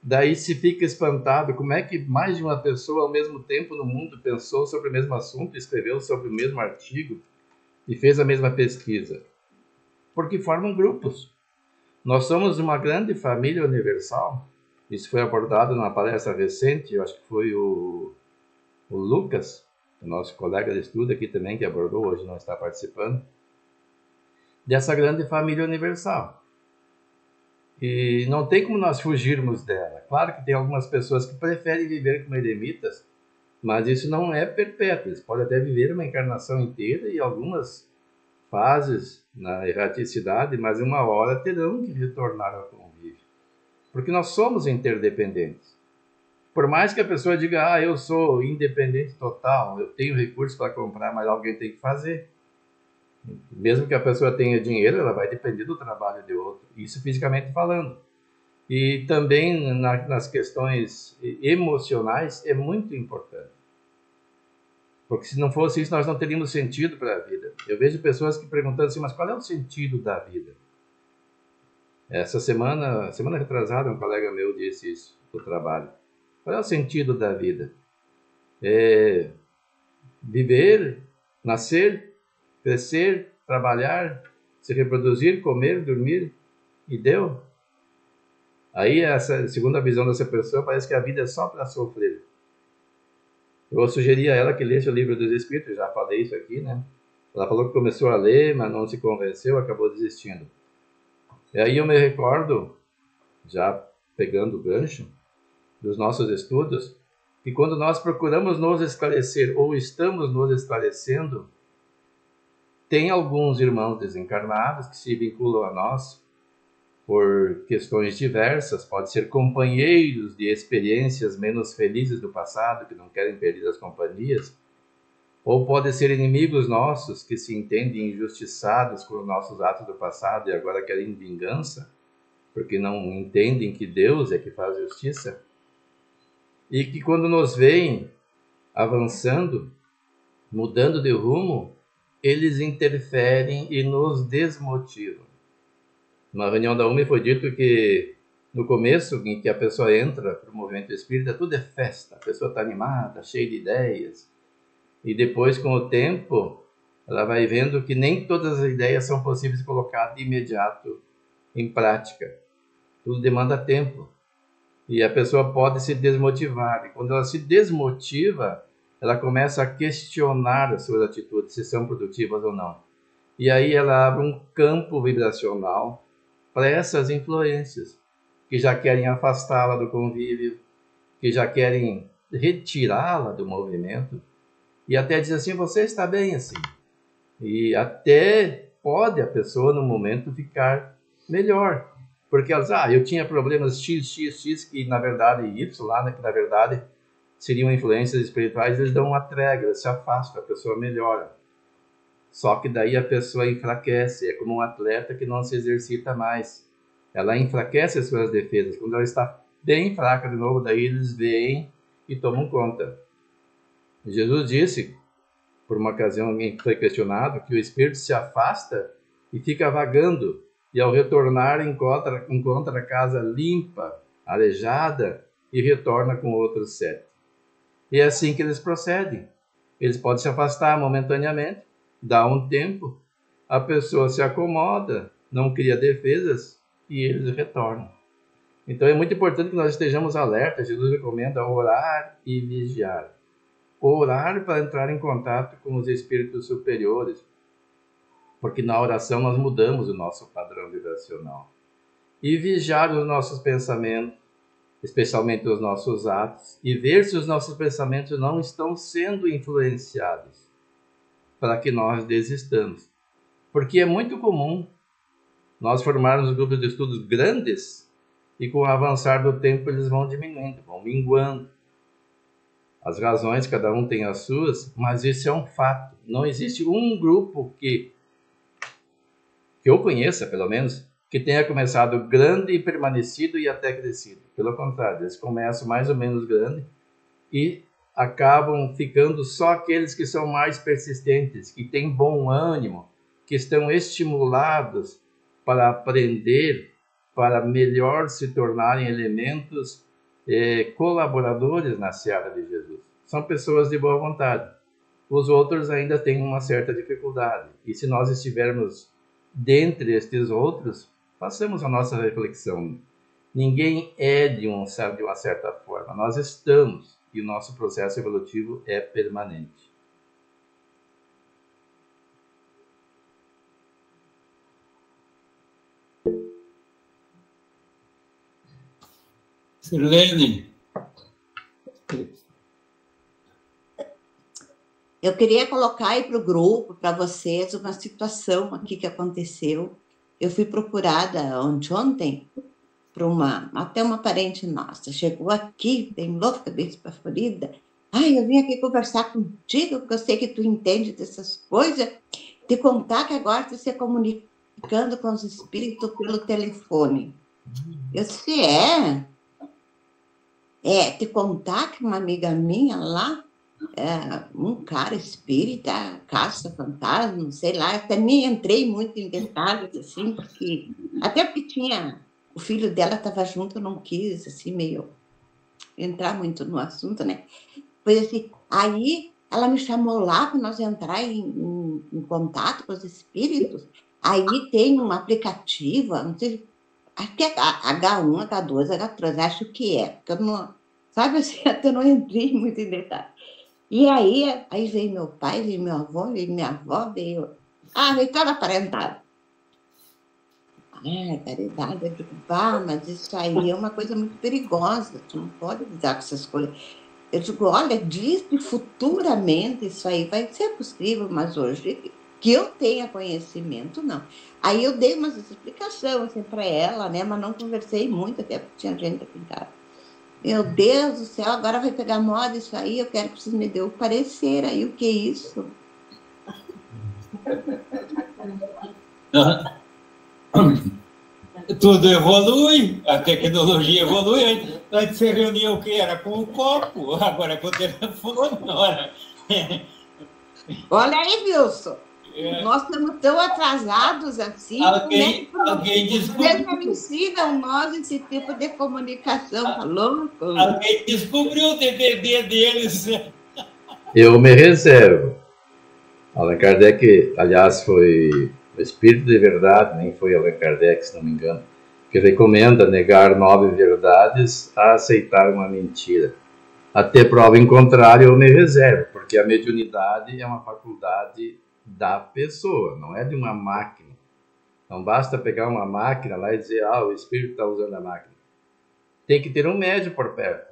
Daí se fica espantado como é que mais de uma pessoa ao mesmo tempo no mundo pensou sobre o mesmo assunto, escreveu sobre o mesmo artigo e fez a mesma pesquisa. Porque formam grupos. Nós somos uma grande família universal. Isso foi abordado numa palestra recente, eu acho que foi o Lucas, o nosso colega de estudo aqui também, que abordou, hoje não está participando, dessa grande família universal. E não tem como nós fugirmos dela. Claro que tem algumas pessoas que preferem viver como eremitas, mas isso não é perpétuo. Eles podem até viver uma encarnação inteira e algumas fases na erraticidade, mas uma hora terão que retornar ao convívio. Porque nós somos interdependentes. Por mais que a pessoa diga, eu sou independente total, eu tenho recursos para comprar, mas alguém tem que fazer. Mesmo que a pessoa tenha dinheiro, ela vai depender do trabalho de outro. Isso fisicamente falando. E também nas questões emocionais é muito importante. Porque se não fosse isso, nós não teríamos sentido para a vida. Eu vejo pessoas que perguntando assim, mas qual é o sentido da vida? Essa semana retrasada, um colega meu disse isso do trabalho. Qual é o sentido da vida? É viver, nascer, crescer, trabalhar, se reproduzir, comer, dormir, e deu. Aí, segundo a visão dessa pessoa, parece que a vida é só para sofrer. Eu sugeri a ela que lesse o Livro dos Espíritos, já falei isso aqui, né? Ela falou que começou a ler, mas não se convenceu, acabou desistindo. E aí eu me recordo, já pegando o gancho dos nossos estudos, que quando nós procuramos nos esclarecer, ou estamos nos esclarecendo, tem alguns irmãos desencarnados que se vinculam a nós por questões diversas, pode ser companheiros de experiências menos felizes do passado, que não querem perder as companhias, ou pode ser inimigos nossos que se entendem injustiçados por nossos atos do passado e agora querem vingança, porque não entendem que Deus é que faz justiça, e que quando nos veem avançando, mudando de rumo, eles interferem e nos desmotivam. Na reunião da UME foi dito que no começo, em que a pessoa entra para o movimento espírita, tudo é festa, a pessoa está animada, cheia de ideias. E depois, com o tempo, ela vai vendo que nem todas as ideias são possíveis de colocar de imediato em prática. Tudo demanda tempo. E a pessoa pode se desmotivar. E quando ela se desmotiva, ela começa a questionar as suas atitudes, se são produtivas ou não. E aí ela abre um campo vibracional para essas influências, que já querem afastá-la do convívio, que já querem retirá-la do movimento, e até diz assim, você está bem assim. E até pode a pessoa, no momento, ficar melhor. Porque elas, eu tinha problemas X, que na verdade Y, lá, né, que na verdade seriam influências espirituais, eles dão uma trégua, se afastam, a pessoa melhora. Só que daí a pessoa enfraquece, é como um atleta que não se exercita mais. Ela enfraquece as suas defesas. Quando ela está bem fraca de novo, daí eles vêm e tomam conta. Jesus disse, por uma ocasião alguém foi questionado, que o espírito se afasta e fica vagando, e ao retornar encontra a casa limpa, arejada, e retorna com outros 7. E é assim que eles procedem. Eles podem se afastar momentaneamente, dá um tempo, a pessoa se acomoda, não cria defesas, e eles retornam. Então é muito importante que nós estejamos alertas. Jesus recomenda orar e vigiar. Orar para entrar em contato com os espíritos superiores, porque na oração nós mudamos o nosso padrão vibracional. E vigiar os nossos pensamentos, especialmente os nossos atos, e ver se os nossos pensamentos não estão sendo influenciados, para que nós desistamos. Porque é muito comum nós formarmos grupos de estudos grandes e com o avançar do tempo eles vão diminuindo, vão minguando. As razões, cada um tem as suas, mas isso é um fato. Não existe um grupo que eu conheça, pelo menos, que tenha começado grande e permanecido e até crescido. Pelo contrário, eles começam mais ou menos grande e acabam ficando só aqueles que são mais persistentes, que têm bom ânimo, que estão estimulados para aprender, para melhor se tornarem elementos colaboradores na seara de Jesus. São pessoas de boa vontade. Os outros ainda têm uma certa dificuldade. E se nós estivermos dentre estes outros, façamos a nossa reflexão. Ninguém é de uma certa forma. Nós estamos, e o nosso processo evolutivo é permanente. Sirlene. Eu queria colocar aí para o grupo, para vocês, uma situação aqui que aconteceu. Eu fui procurada ontem por até uma parente nossa. Chegou aqui, bem louca, bem espavorida. Eu vim aqui conversar contigo, porque eu sei que tu entende dessas coisas. Te contar que agora tu se comunicando com os espíritos pelo telefone. Eu disse, te contar que uma amiga minha lá, um cara espírita, caça fantasma, não sei lá, até nem entrei muito em detalhes, assim, até porque o filho dela estava junto, eu não quis, assim, meio entrar muito no assunto, né? Pois assim, aí ela me chamou lá para nós entrar em contato com os espíritos. Aí tem um aplicativo, não sei, acho que é H1, H2, H3, acho que é, porque eu não, sabe assim, até não entrei muito em detalhe. E aí veio meu pai, veio meu avô, veio minha avó, veio toda a parentada. Caridade, eu digo, mas isso aí é uma coisa muito perigosa, tu não pode lidar com essas coisas. Eu digo, olha, diz que futuramente isso aí vai ser possível, mas hoje, que eu tenha conhecimento, não. Aí eu dei umas explicações assim, para ela, né, mas não conversei muito, até porque tinha gente aqui em casa. Meu Deus do céu, agora vai pegar moda isso aí, eu quero que vocês me dêem o parecer aí, o que é isso? Tudo evolui, a tecnologia evolui. Antes você reunia o que era com o copo, agora é com o telefone. Olha aí, Wilson. Nós estamos tão atrasados assim. Alguém descobriu. Não ensinam nós esse tipo de comunicação, tá louco? Alguém descobriu o DVD deles. Eu me reservo. Allan Kardec, aliás, foi o espírito de verdade, nem foi Allan Kardec, se não me engano, que recomenda negar 9 verdades a aceitar uma mentira. Até prova em contrário, eu me reservo, porque a mediunidade é uma faculdade da pessoa, não é de uma máquina. Não basta pegar uma máquina lá e dizer, o espírito está usando a máquina. Tem que ter um médium por perto.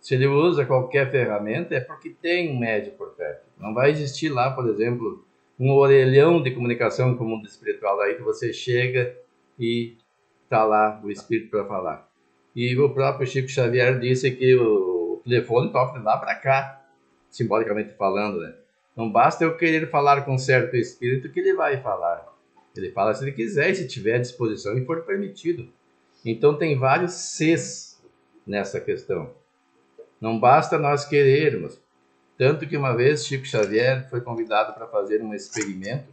Se ele usa qualquer ferramenta, é porque tem um médium por perto. Não vai existir lá, por exemplo, um orelhão de comunicação com o mundo espiritual, aí que você chega e está lá o espírito para falar. E o próprio Chico Xavier disse que o telefone toca de lá para cá, simbolicamente falando, né? Não basta eu querer falar com um certo espírito que ele vai falar. Ele fala se ele quiser e se tiver disposição e for permitido. Então tem vários Cs nessa questão. Não basta nós querermos. Tanto que uma vez Chico Xavier foi convidado para fazer um experimento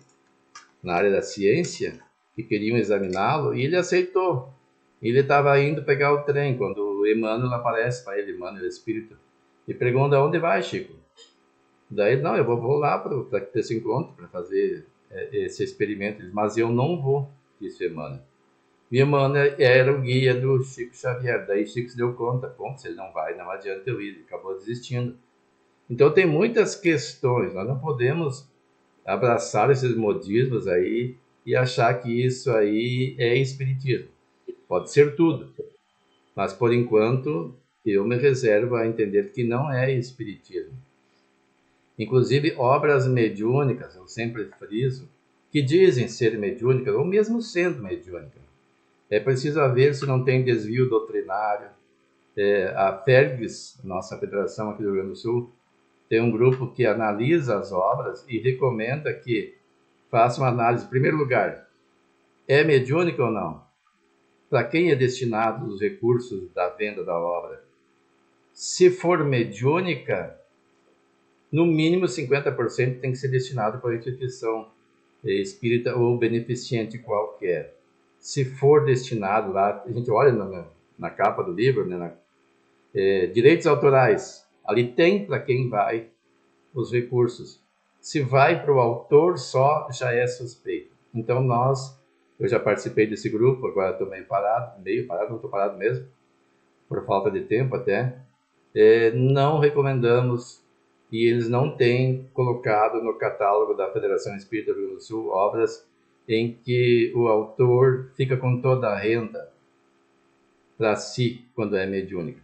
na área da ciência, que queriam examiná-lo, e ele aceitou. Ele estava indo pegar o trem, quando o Emmanuel aparece para ele, Emmanuel Espírito, e pergunta, onde vai, Chico? Daí, não, eu vou lá para ter esse encontro, para fazer esse experimento. Ele diz, mas eu não vou, disse Emmanuel. E Emmanuel era o guia do Chico Xavier. Daí Chico se deu conta, se ele não vai, não adianta eu ir, ele acabou desistindo. Então tem muitas questões, nós não podemos abraçar esses modismos aí e achar que isso aí é espiritismo. Pode ser tudo, mas por enquanto eu me reservo a entender que não é espiritismo. Inclusive obras mediúnicas, eu sempre friso, que dizem ser mediúnicas, ou mesmo sendo mediúnicas. É preciso ver se não tem desvio doutrinário. A FERGS, nossa federação aqui do Rio Grande do Sul, tem um grupo que analisa as obras e recomenda que faça uma análise. Em primeiro lugar, é mediúnica ou não? Para quem é destinado os recursos da venda da obra? Se for mediúnica, no mínimo 50% tem que ser destinado para a instituição espírita ou beneficente qualquer. Se for destinado lá, a gente olha na capa do livro, né, direitos autorais, ali tem para quem vai os recursos. Se vai para o autor só, já é suspeito. Então eu já participei desse grupo, agora estou meio parado, não estou parado mesmo, por falta de tempo até. Não recomendamos, e eles não têm colocado no catálogo da Federação Espírita do Rio Grande do Sul obras em que o autor fica com toda a renda para si, quando é mediúnica.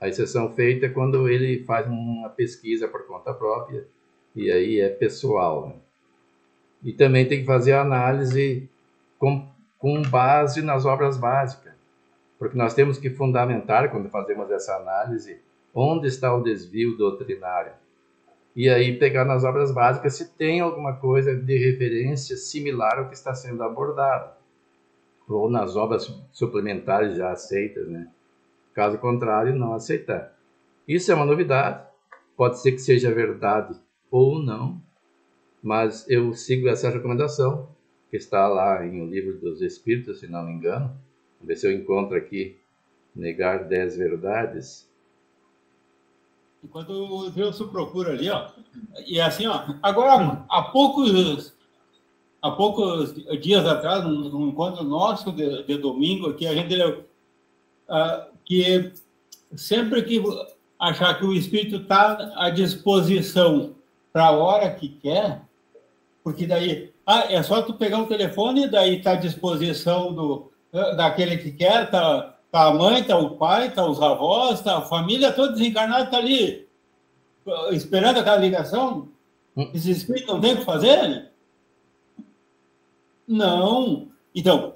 A exceção feita é quando ele faz uma pesquisa por conta própria, e aí é pessoal, né? E também tem que fazer a análise com base nas obras básicas, porque nós temos que fundamentar, quando fazemos essa análise, onde está o desvio doutrinário. E aí pegar nas obras básicas se tem alguma coisa de referência similar ao que está sendo abordado, ou nas obras suplementares já aceitas, né? Caso contrário, não aceitar. Isso é uma novidade. Pode ser que seja verdade ou não, mas eu sigo essa recomendação, que está lá em O Livro dos Espíritos, se não me engano. Vamos ver se eu encontro aqui, Negar 10 Verdades. Enquanto o Wilson procura ali, ó, e assim, ó, agora, há poucos dias atrás, num encontro nosso de domingo aqui, a gente leu que sempre que achar que o espírito está à disposição para a hora que quer, porque daí é só tu pegar o telefone, daí está à disposição daquele que quer, tá a mãe, tá o pai, tá os avós, tá a família toda desencarnada, tá ali esperando aquela ligação. Esse espírito não tem o que fazer? Não. Então,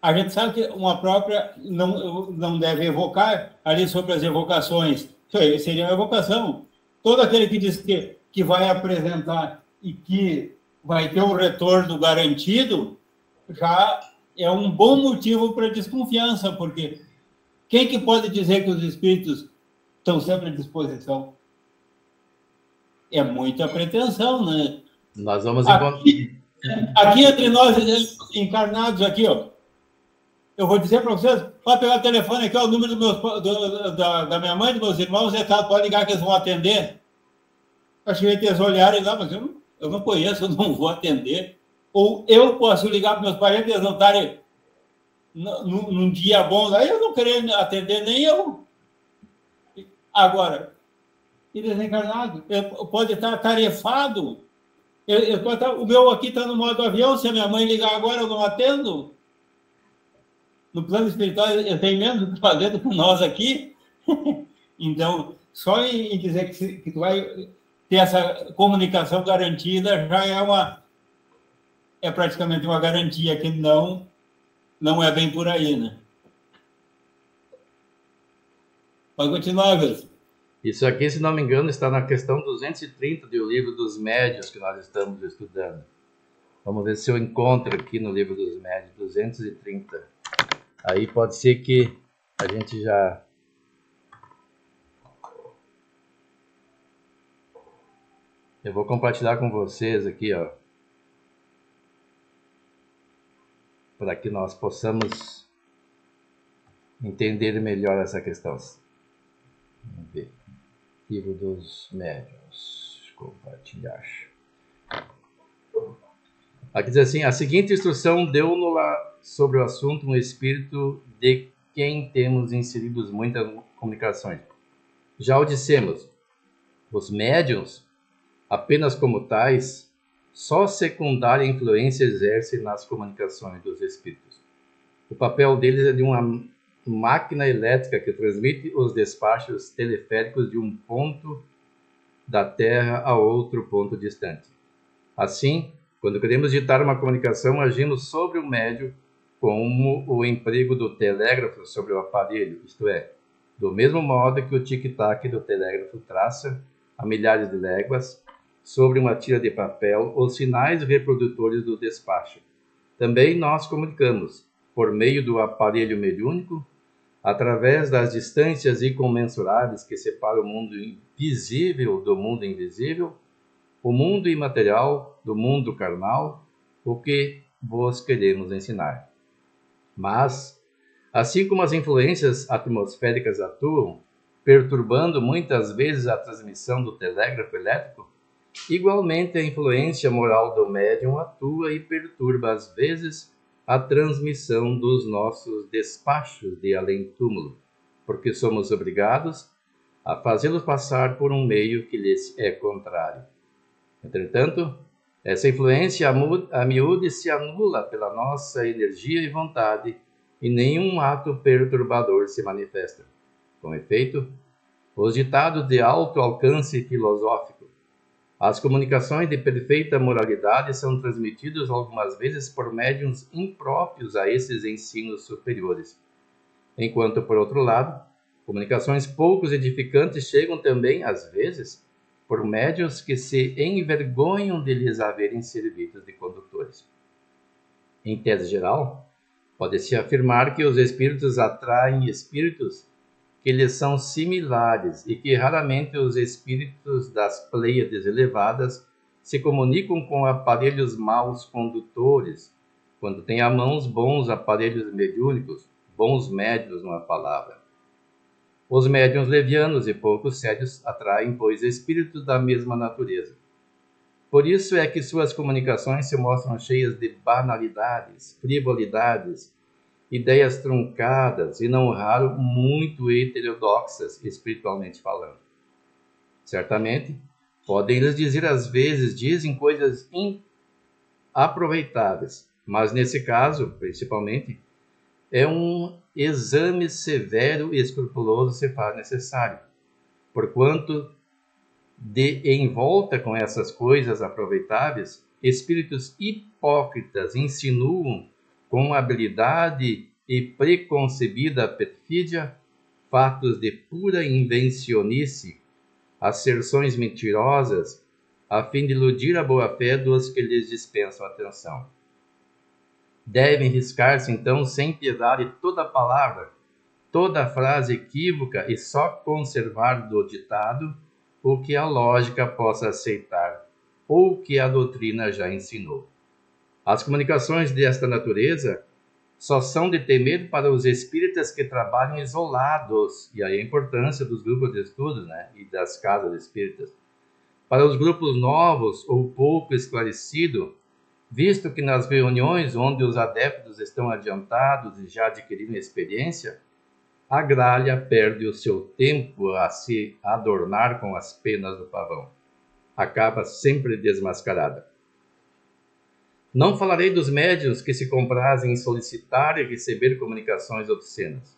a gente sabe que uma própria não deve evocar ali sobre as evocações. Isso aí seria uma evocação. Todo aquele que diz que vai apresentar e que vai ter um retorno garantido, já é um bom motivo para desconfiança, porque quem que pode dizer que os espíritos estão sempre à disposição? É muita pretensão, né? Nós vamos aqui entre nós encarnados aqui, ó, eu vou dizer para vocês, pode pegar o telefone aqui, ó, o número da minha mãe, dos meus irmãos, pode ligar que eles vão atender. Acho que eles olharem lá, mas eu não conheço, eu não vou atender. Ou eu posso ligar para meus parentes, eles não estarem num dia bom, aí eu não querer atender nem eu. Agora, e desencarnado. Pode estar atarefado. O meu aqui está no modo avião. Se a minha mãe ligar agora, eu não atendo. No plano espiritual, eu tenho menos do que fazer do que nós aqui. Então, só em dizer que tu vai ter essa comunicação garantida já é praticamente uma garantia que não é bem por aí, né? Pode continuar, Wilson. Isso aqui, se não me engano, está na questão 230 do Livro dos Médiuns que nós estamos estudando. Vamos ver se eu encontro aqui no Livro dos Médiuns, 230. Aí pode ser que a gente já... Eu vou compartilhar com vocês aqui, ó, para que nós possamos entender melhor essa questão. Vamos ver. Livro dos Médiuns. Compartilhar. Aqui diz assim: a seguinte instrução deu-nos-la sobre o assunto um espírito de quem temos inseridos muitas comunicações. Já o dissemos, os médiuns, apenas como tais, só secundária influência exercem nas comunicações dos espíritos. O papel deles é de uma máquina elétrica que transmite os despachos teleféricos de um ponto da Terra a outro ponto distante. Assim, quando queremos ditar uma comunicação, agimos sobre o médium como o emprego do telégrafo sobre o aparelho, isto é, do mesmo modo que o tic-tac do telégrafo traça a milhares de léguas sobre uma tira de papel os sinais reprodutores do despacho. Também nós comunicamos, por meio do aparelho mediúnico, através das distâncias incomensuráveis que separam o mundo visível do mundo invisível, o mundo imaterial do mundo carnal, o que vos queremos ensinar. Mas, assim como as influências atmosféricas atuam, perturbando muitas vezes a transmissão do telégrafo elétrico, igualmente a influência moral do médium atua e perturba às vezes a transmissão dos nossos despachos de além-túmulo, porque somos obrigados a fazê-los passar por um meio que lhes é contrário. Entretanto, essa influência a miúde se anula pela nossa energia e vontade, e nenhum ato perturbador se manifesta. Com efeito, os ditados de alto alcance filosófico, as comunicações de perfeita moralidade são transmitidas algumas vezes por médiuns impróprios a esses ensinos superiores, enquanto, por outro lado, comunicações poucos edificantes chegam também, às vezes, por médiuns que se envergonham de lhes haverem servido de condutores. Em tese geral, pode-se afirmar que os espíritos atraem espíritos que lhes são similares e que raramente os espíritos das pleiades elevadas se comunicam com aparelhos maus condutores, quando têm à mão bons aparelhos mediúnicos, bons médiuns, numa palavra. Os médiuns levianos e pouco sérios atraem, pois, espíritos da mesma natureza. Por isso é que suas comunicações se mostram cheias de banalidades, frivolidades, ideias truncadas e, não raro, muito heterodoxas, espiritualmente falando. Certamente, podem lhes dizer às vezes, dizem coisas inaproveitáveis, mas nesse caso, principalmente, é um exame severo e escrupuloso se faz necessário, porquanto, de envolta com essas coisas aproveitáveis, espíritos hipócritas insinuam com habilidade e preconcebida perfídia, fatos de pura invencionice, asserções mentirosas, a fim de iludir a boa-fé dos que lhes dispensam atenção. Devem riscar-se, então, sem piedade toda palavra, toda frase equívoca e só conservar do ditado o que a lógica possa aceitar ou que a doutrina já ensinou. As comunicações desta natureza só são de temer para os espíritas que trabalham isolados, e aí a importância dos grupos de estudos, né, e das casas espíritas. Para os grupos novos ou pouco esclarecidos, visto que nas reuniões onde os adeptos estão adiantados e já adquiriram experiência, a gralha perde o seu tempo a se adornar com as penas do pavão. Acaba sempre desmascarada. Não falarei dos médiuns que se comprazem em solicitar e receber comunicações obscenas.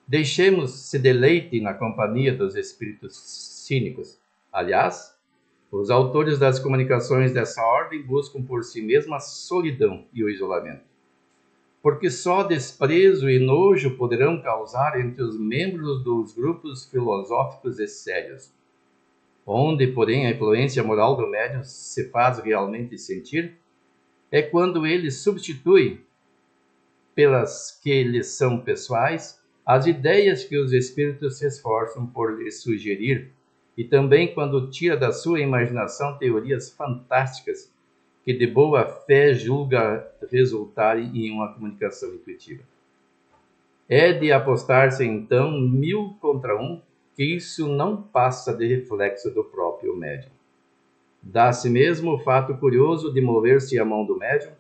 Deixemos se deleitem na companhia dos espíritos cínicos. Aliás, os autores das comunicações dessa ordem buscam por si mesma a solidão e o isolamento. Porque só desprezo e nojo poderão causar entre os membros dos grupos filosóficos e sérios. Onde, porém, a influência moral do médium se faz realmente sentir, é quando ele substitui, pelas que lhes são pessoais, as ideias que os espíritos se esforçam por lhe sugerir, e também quando tira da sua imaginação teorias fantásticas que de boa fé julga resultarem em uma comunicação intuitiva. É de apostar-se então 1000 contra 1 que isso não passa de reflexo do próprio médium. Dá-se mesmo o fato curioso de mover-se a mão do médium,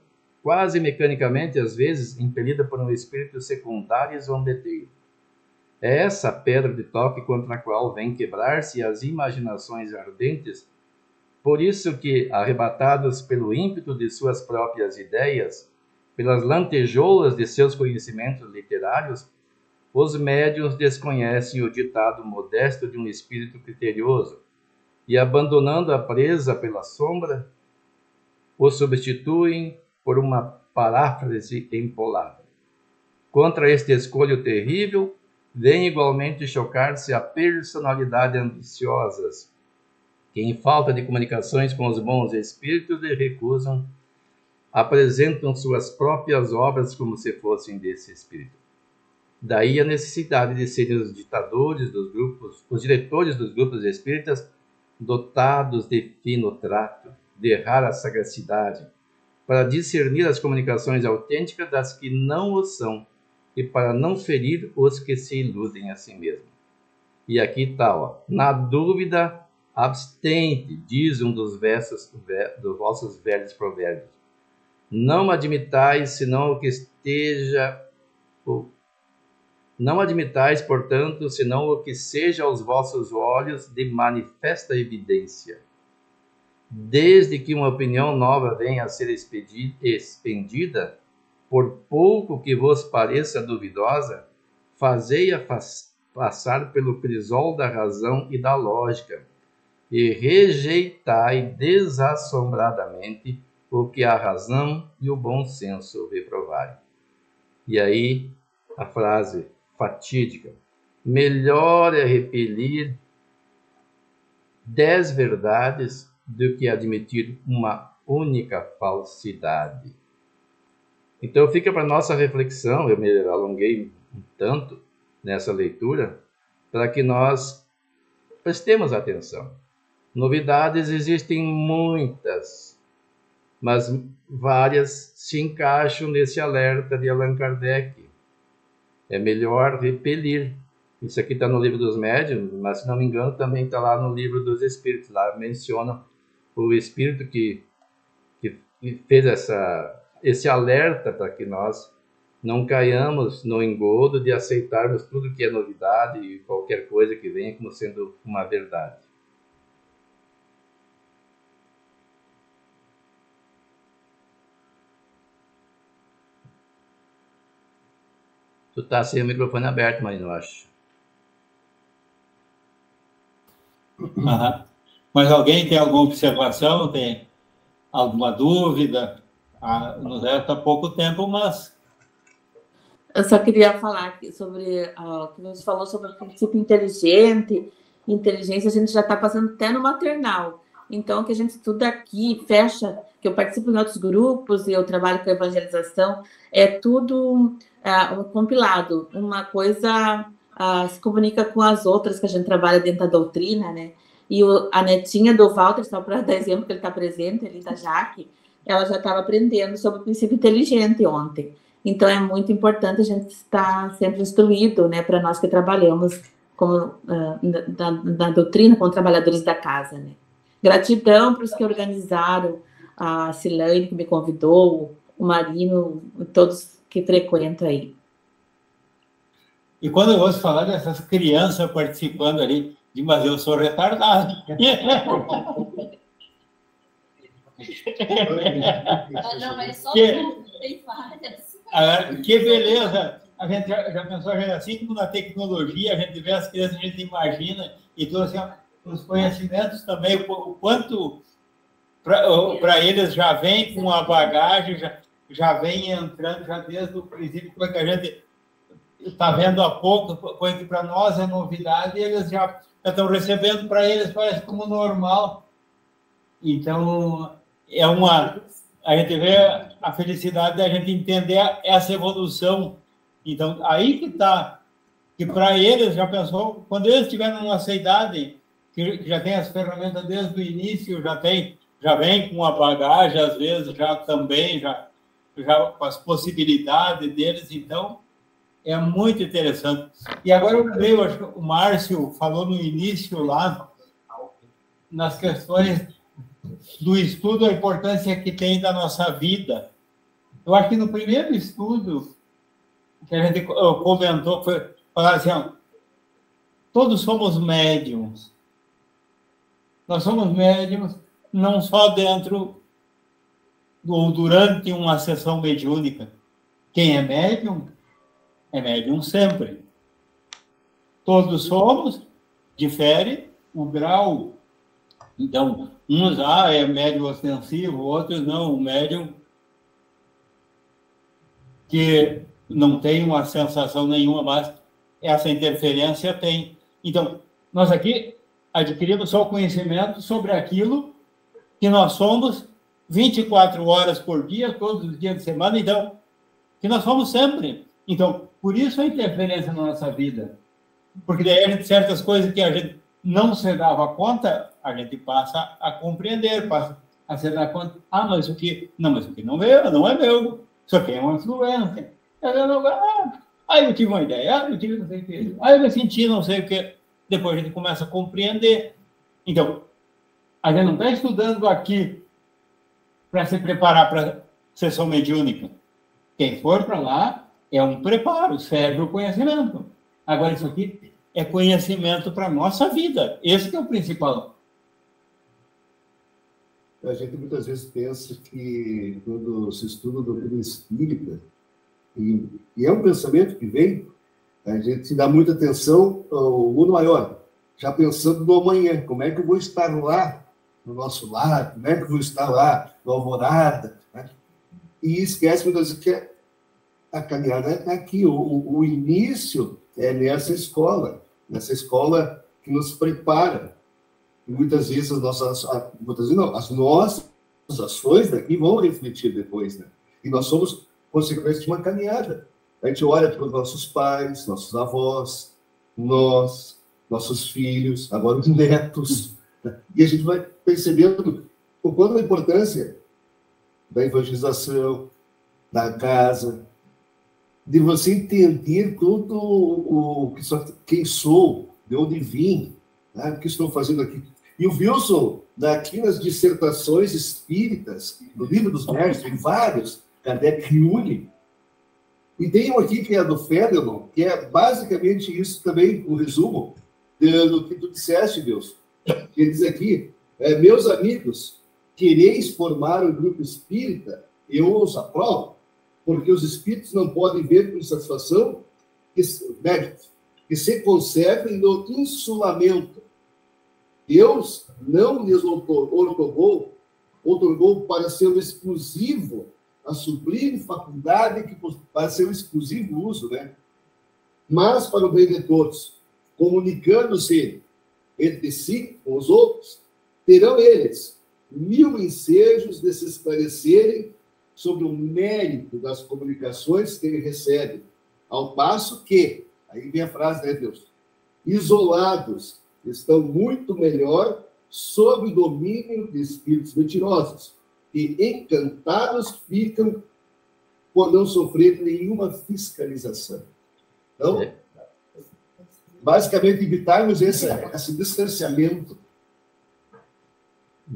quase mecanicamente, às vezes, impelida por um espírito secundário e zombeteiro. É essa pedra de toque contra a qual vem quebrar-se as imaginações ardentes, por isso que, arrebatados pelo ímpeto de suas próprias ideias, pelas lantejoulas de seus conhecimentos literários, os médiuns desconhecem o ditado modesto de um espírito criterioso, e, abandonando a presa pela sombra, o substituem por uma paráfrase empolada. Contra este escolho terrível, vem igualmente chocar-se a personalidade ambiciosas, que, em falta de comunicações com os bons espíritos, lhe recusam, apresentam suas próprias obras como se fossem desse espírito. Daí a necessidade de serem os ditadores dos grupos, os diretores dos grupos espíritas, dotados de fino trato, de rara sagacidade, para discernir as comunicações autênticas das que não o são e para não ferir os que se iludem a si mesmos. E aqui está, na dúvida, abstente, diz um dos versos dos vossos velhos provérbios. Não admitais, senão o que esteja... Não admitais, portanto, senão o que seja aos vossos olhos de manifesta evidência. Desde que uma opinião nova venha a ser expendida, por pouco que vos pareça duvidosa, fazei-a passar pelo crisol da razão e da lógica, e rejeitai desassombradamente o que a razão e o bom senso reprovarem. E aí a frase fatídica: melhor é repelir 10 verdades do que admitir uma única falsidade. Então fica para nossa reflexão, eu me alonguei um tanto nessa leitura, para que nós prestemos atenção. Novidades existem muitas, mas várias se encaixam nesse alerta de Allan Kardec. É melhor repelir. Isso aqui está no livro dos médiuns, mas se não me engano também está lá no livro dos espíritos. Lá menciona o espírito que fez esse alerta para que nós não caiamos no engodo de aceitarmos tudo que é novidade e qualquer coisa que venha como sendo uma verdade. Tu está sem o microfone aberto, Marina, eu acho. Uhum. Mas alguém tem alguma observação? Tem alguma dúvida? Nos resta pouco tempo, mas... Eu só queria falar aqui sobre o que você falou sobre o princípio inteligente. Inteligência a gente já está passando até no maternal. Então, o que a gente estuda aqui, fecha, que eu participo em outros grupos e eu trabalho com a evangelização, é tudo um compilado. Uma coisa se comunica com as outras, que a gente trabalha dentro da doutrina, né? E a netinha do Walter, só para dar exemplo que ele está presente, ali da Jaque, ela já estava aprendendo sobre o princípio inteligente ontem. Então, é muito importante a gente estar sempre instruído, né, para nós que trabalhamos como, na doutrina como trabalhadores da casa, né. Gratidão para os que organizaram, a Silane, que me convidou, o Marino, todos que frequentam aí. E quando eu ouço falar dessas crianças participando ali, digo, mas eu sou retardado. Não, mas só tem várias. Que beleza! A gente já pensou, assim como na tecnologia, a gente vê as crianças, a gente imagina, e tudo assim, os conhecimentos também, o quanto para eles já vem com a bagagem, já vem entrando, já desde o princípio, como é que a gente está vendo há pouco, coisa que para nós é novidade, e eles já estão recebendo, para eles parece como normal. Então, a gente vê a felicidade da gente entender essa evolução. Então, aí que está, que para eles, já pensou, quando eles estiverem na nossa idade, que já tem as ferramentas desde o início, já vem com a bagagem, às vezes, já também, já com as possibilidades deles, então, é muito interessante. E agora eu lembrei, acho que o Márcio falou no início lá, nas questões do estudo, a importância que tem da nossa vida. Eu acho que no primeiro estudo que a gente comentou, foi falar assim, ó, todos somos médiums. Nós somos médiums não só dentro ou durante uma sessão mediúnica. Quem é médium sempre. Todos somos, difere o grau. Então, uns é médium ostensivo, outros não, o médium que não tem uma sensação nenhuma, mas essa interferência tem. Então, nós aqui adquirimos só o conhecimento sobre aquilo que nós somos 24 horas por dia, todos os dias de semana, então, que nós somos sempre. Então, por isso a interferência na nossa vida. Porque daí certas coisas que a gente não se dava conta, a gente passa a compreender, passa a se dar conta. Mas o que não é meu. Isso aqui é uma influência. Eu tive uma ideia, eu tive não sei o que. Eu me senti não sei o que. Depois a gente começa a compreender. Então, a gente não está estudando aqui para se preparar para a sessão mediúnica. Quem for para lá é um preparo, serve o conhecimento. Agora, isso aqui é conhecimento para a nossa vida. Esse que é o principal. A gente muitas vezes pensa que quando se estuda a doutrina espírita, e é um pensamento que vem, a gente dá muita atenção ao mundo maior, já pensando no amanhã, como é que eu vou estar lá, no nosso lar, como é que eu vou estar lá, no Alvorada, né? E esquece muitas vezes que a caminhada é aqui, o início é nessa escola que nos prepara. E muitas vezes as nossas ações daqui vão refletir depois, né? E nós somos consequência de uma caminhada. A gente olha para os nossos pais, nossos avós, nossos filhos, agora os netos, né? E a gente vai percebendo o quanto a importância da evangelização, da casa, de você entender tudo quem sou, de onde vim, né? O que estou fazendo aqui. E o Wilson, aqui nas dissertações espíritas, no livro dos mestres, tem vários, Kardec reúne. E tem um aqui que é do Federman, que é basicamente isso também, um resumo do que tu disseste, Deus. Ele diz aqui, meus amigos, quereis formar um grupo espírita? Eu os aprovo, porque os espíritos não podem ver com satisfação que se conservem no insulamento. Deus não lhes otorgou para seu exclusivo, a sublime faculdade para seu exclusivo uso, né? Mas para o bem de todos, comunicando-se entre si com os outros, terão eles 1000 ensejos de se esclarecerem sobre o mérito das comunicações que ele recebe, ao passo que, aí vem a frase, né, Deus? Isolados estão muito melhor sob o domínio de espíritos mentirosos, e encantados ficam por não sofrer nenhuma fiscalização. Então, basicamente, evitarmos esse distanciamento.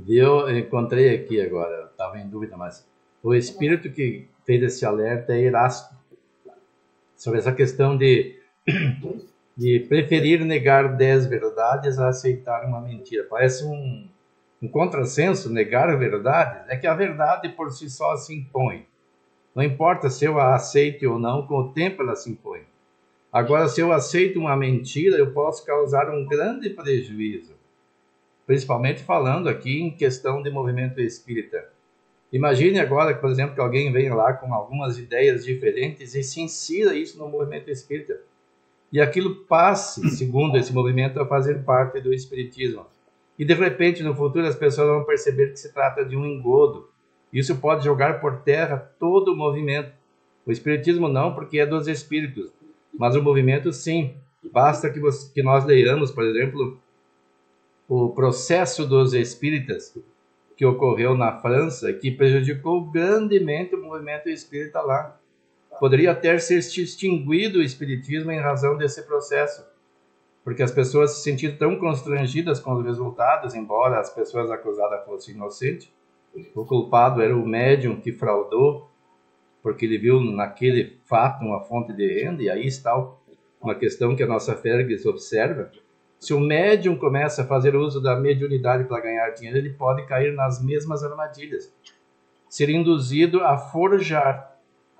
Eu encontrei aqui agora, estava em dúvida, mas o espírito que fez esse alerta é Erasto, sobre essa questão de de preferir negar 10 verdades a aceitar uma mentira. Parece um contrassenso negar a verdade. É que a verdade por si só se impõe. Não importa se eu a aceite ou não, com o tempo ela se impõe. Agora, se eu aceito uma mentira, eu posso causar um grande prejuízo. Principalmente falando aqui em questão de movimento espírita. Imagine agora, por exemplo, que alguém venha lá com algumas ideias diferentes e se insira isso no movimento espírita. E aquilo passe, segundo esse movimento, a fazer parte do espiritismo. E de repente, no futuro, as pessoas vão perceber que se trata de um engodo. Isso pode jogar por terra todo o movimento. O espiritismo não, porque é dos espíritos. Mas o movimento, sim. Basta que nós leiamos, por exemplo, o processo dos espíritas que ocorreu na França, que prejudicou grandemente o movimento espírita lá. Poderia ter se extinguido o espiritismo em razão desse processo, porque as pessoas se sentiram tão constrangidas com os resultados, embora as pessoas acusadas fossem inocentes. O culpado era o médium que fraudou, porque ele viu naquele fato uma fonte de renda, e aí está uma questão que a nossa Fergus observa. Se o médium começa a fazer uso da mediunidade para ganhar dinheiro, ele pode cair nas mesmas armadilhas. Ser induzido a forjar.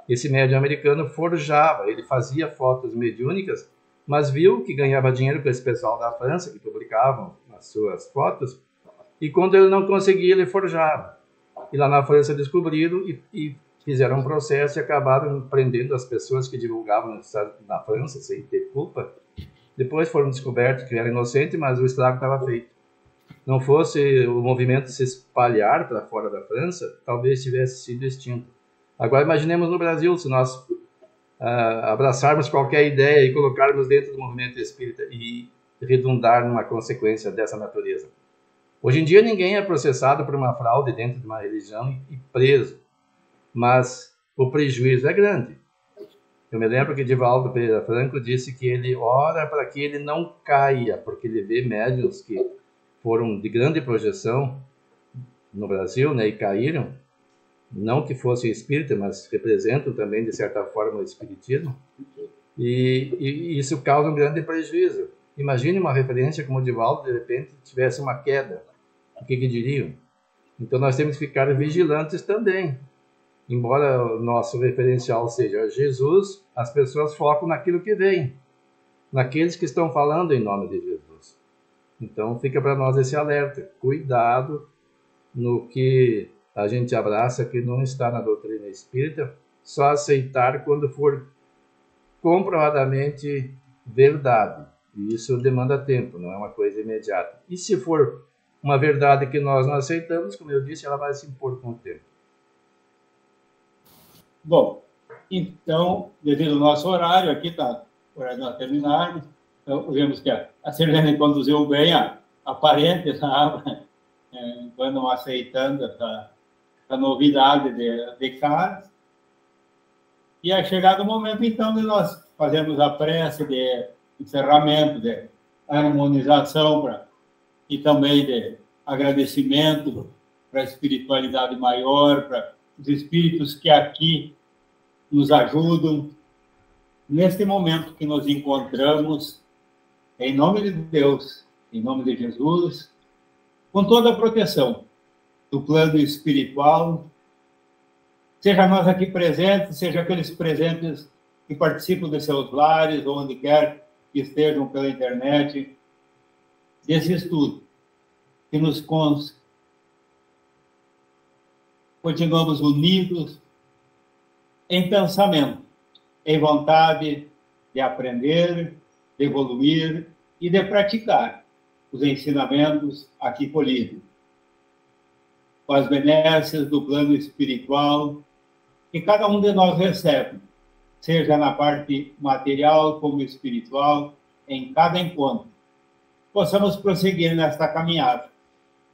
Esse médium americano forjava, ele fazia fotos mediúnicas, mas viu que ganhava dinheiro com esse pessoal da França, que publicavam as suas fotos, e quando ele não conseguia, ele forjava. E lá na França descobriram e fizeram um processo e acabaram prendendo as pessoas que divulgavam na França, sem ter culpa. Depois foram descobertos que eram inocentes, mas o estrago estava feito. Não fosse o movimento se espalhar para fora da França, talvez tivesse sido extinto. Agora imaginemos no Brasil, se nós abraçarmos qualquer ideia e colocarmos dentro do movimento espírita e redundar numa consequência dessa natureza. Hoje em dia ninguém é processado por uma fraude dentro de uma religião e preso, mas o prejuízo é grande. Eu me lembro que Divaldo Pereira Franco disse que ele ora para que ele não caia, porque ele vê médiuns que foram de grande projeção no Brasil, né, e caíram, não que fossem espírita, mas representam também, de certa forma, o espiritismo, e isso causa um grande prejuízo. Imagine uma referência como o Divaldo, de repente, tivesse uma queda. O que diriam? Então, nós temos que ficar vigilantes também. Embora o nosso referencial seja Jesus, as pessoas focam naquilo que vem, naqueles que estão falando em nome de Jesus. Então, fica para nós esse alerta. Cuidado no que a gente abraça que não está na doutrina espírita, só aceitar quando for comprovadamente verdade. E isso demanda tempo, não é uma coisa imediata. E se for uma verdade que nós não aceitamos, como eu disse, ela vai se impor com o tempo. Bom, então, devido ao nosso horário, aqui está o horário de nós terminarmos, então, vemos que a Sirlene conduziu bem a parente, quando não aceitando essa novidade de caras. E é chegado o momento, então, de nós fazermos a prece de encerramento, de harmonização e também de agradecimento para a espiritualidade maior, para os espíritos que aqui nos ajudam neste momento que nos encontramos, em nome de Deus, em nome de Jesus, com toda a proteção do plano espiritual, seja nós aqui presentes, seja aqueles presentes que participam de seus lares, ou onde quer que estejam pela internet, desse estudo, que nos continuamos unidos em pensamento, em vontade de aprender, de evoluir e de praticar os ensinamentos aqui colhidos, com as benécias do plano espiritual que cada um de nós recebe, seja na parte material como espiritual, em cada encontro. Possamos prosseguir nesta caminhada,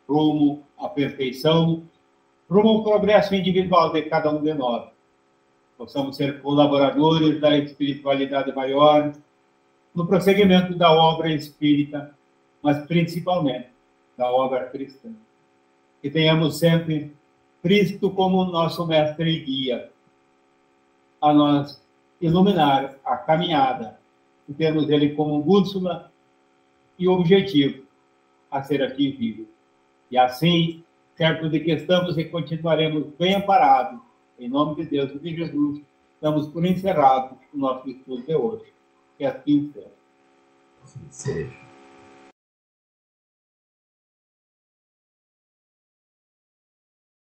rumo à perfeição, rumo ao progresso individual de cada um de nós. Possamos ser colaboradores da espiritualidade maior, no prosseguimento da obra espírita, mas principalmente da obra cristã. Que tenhamos sempre Cristo como nosso mestre e guia, a nós iluminar a caminhada e temos ele como bússola e objetivo a ser atingido. E assim, certo de que estamos e continuaremos bem amparados, em nome de Deus e de Jesus, damos por encerrado o nosso estudo de hoje. Que assim seja. Assim seja.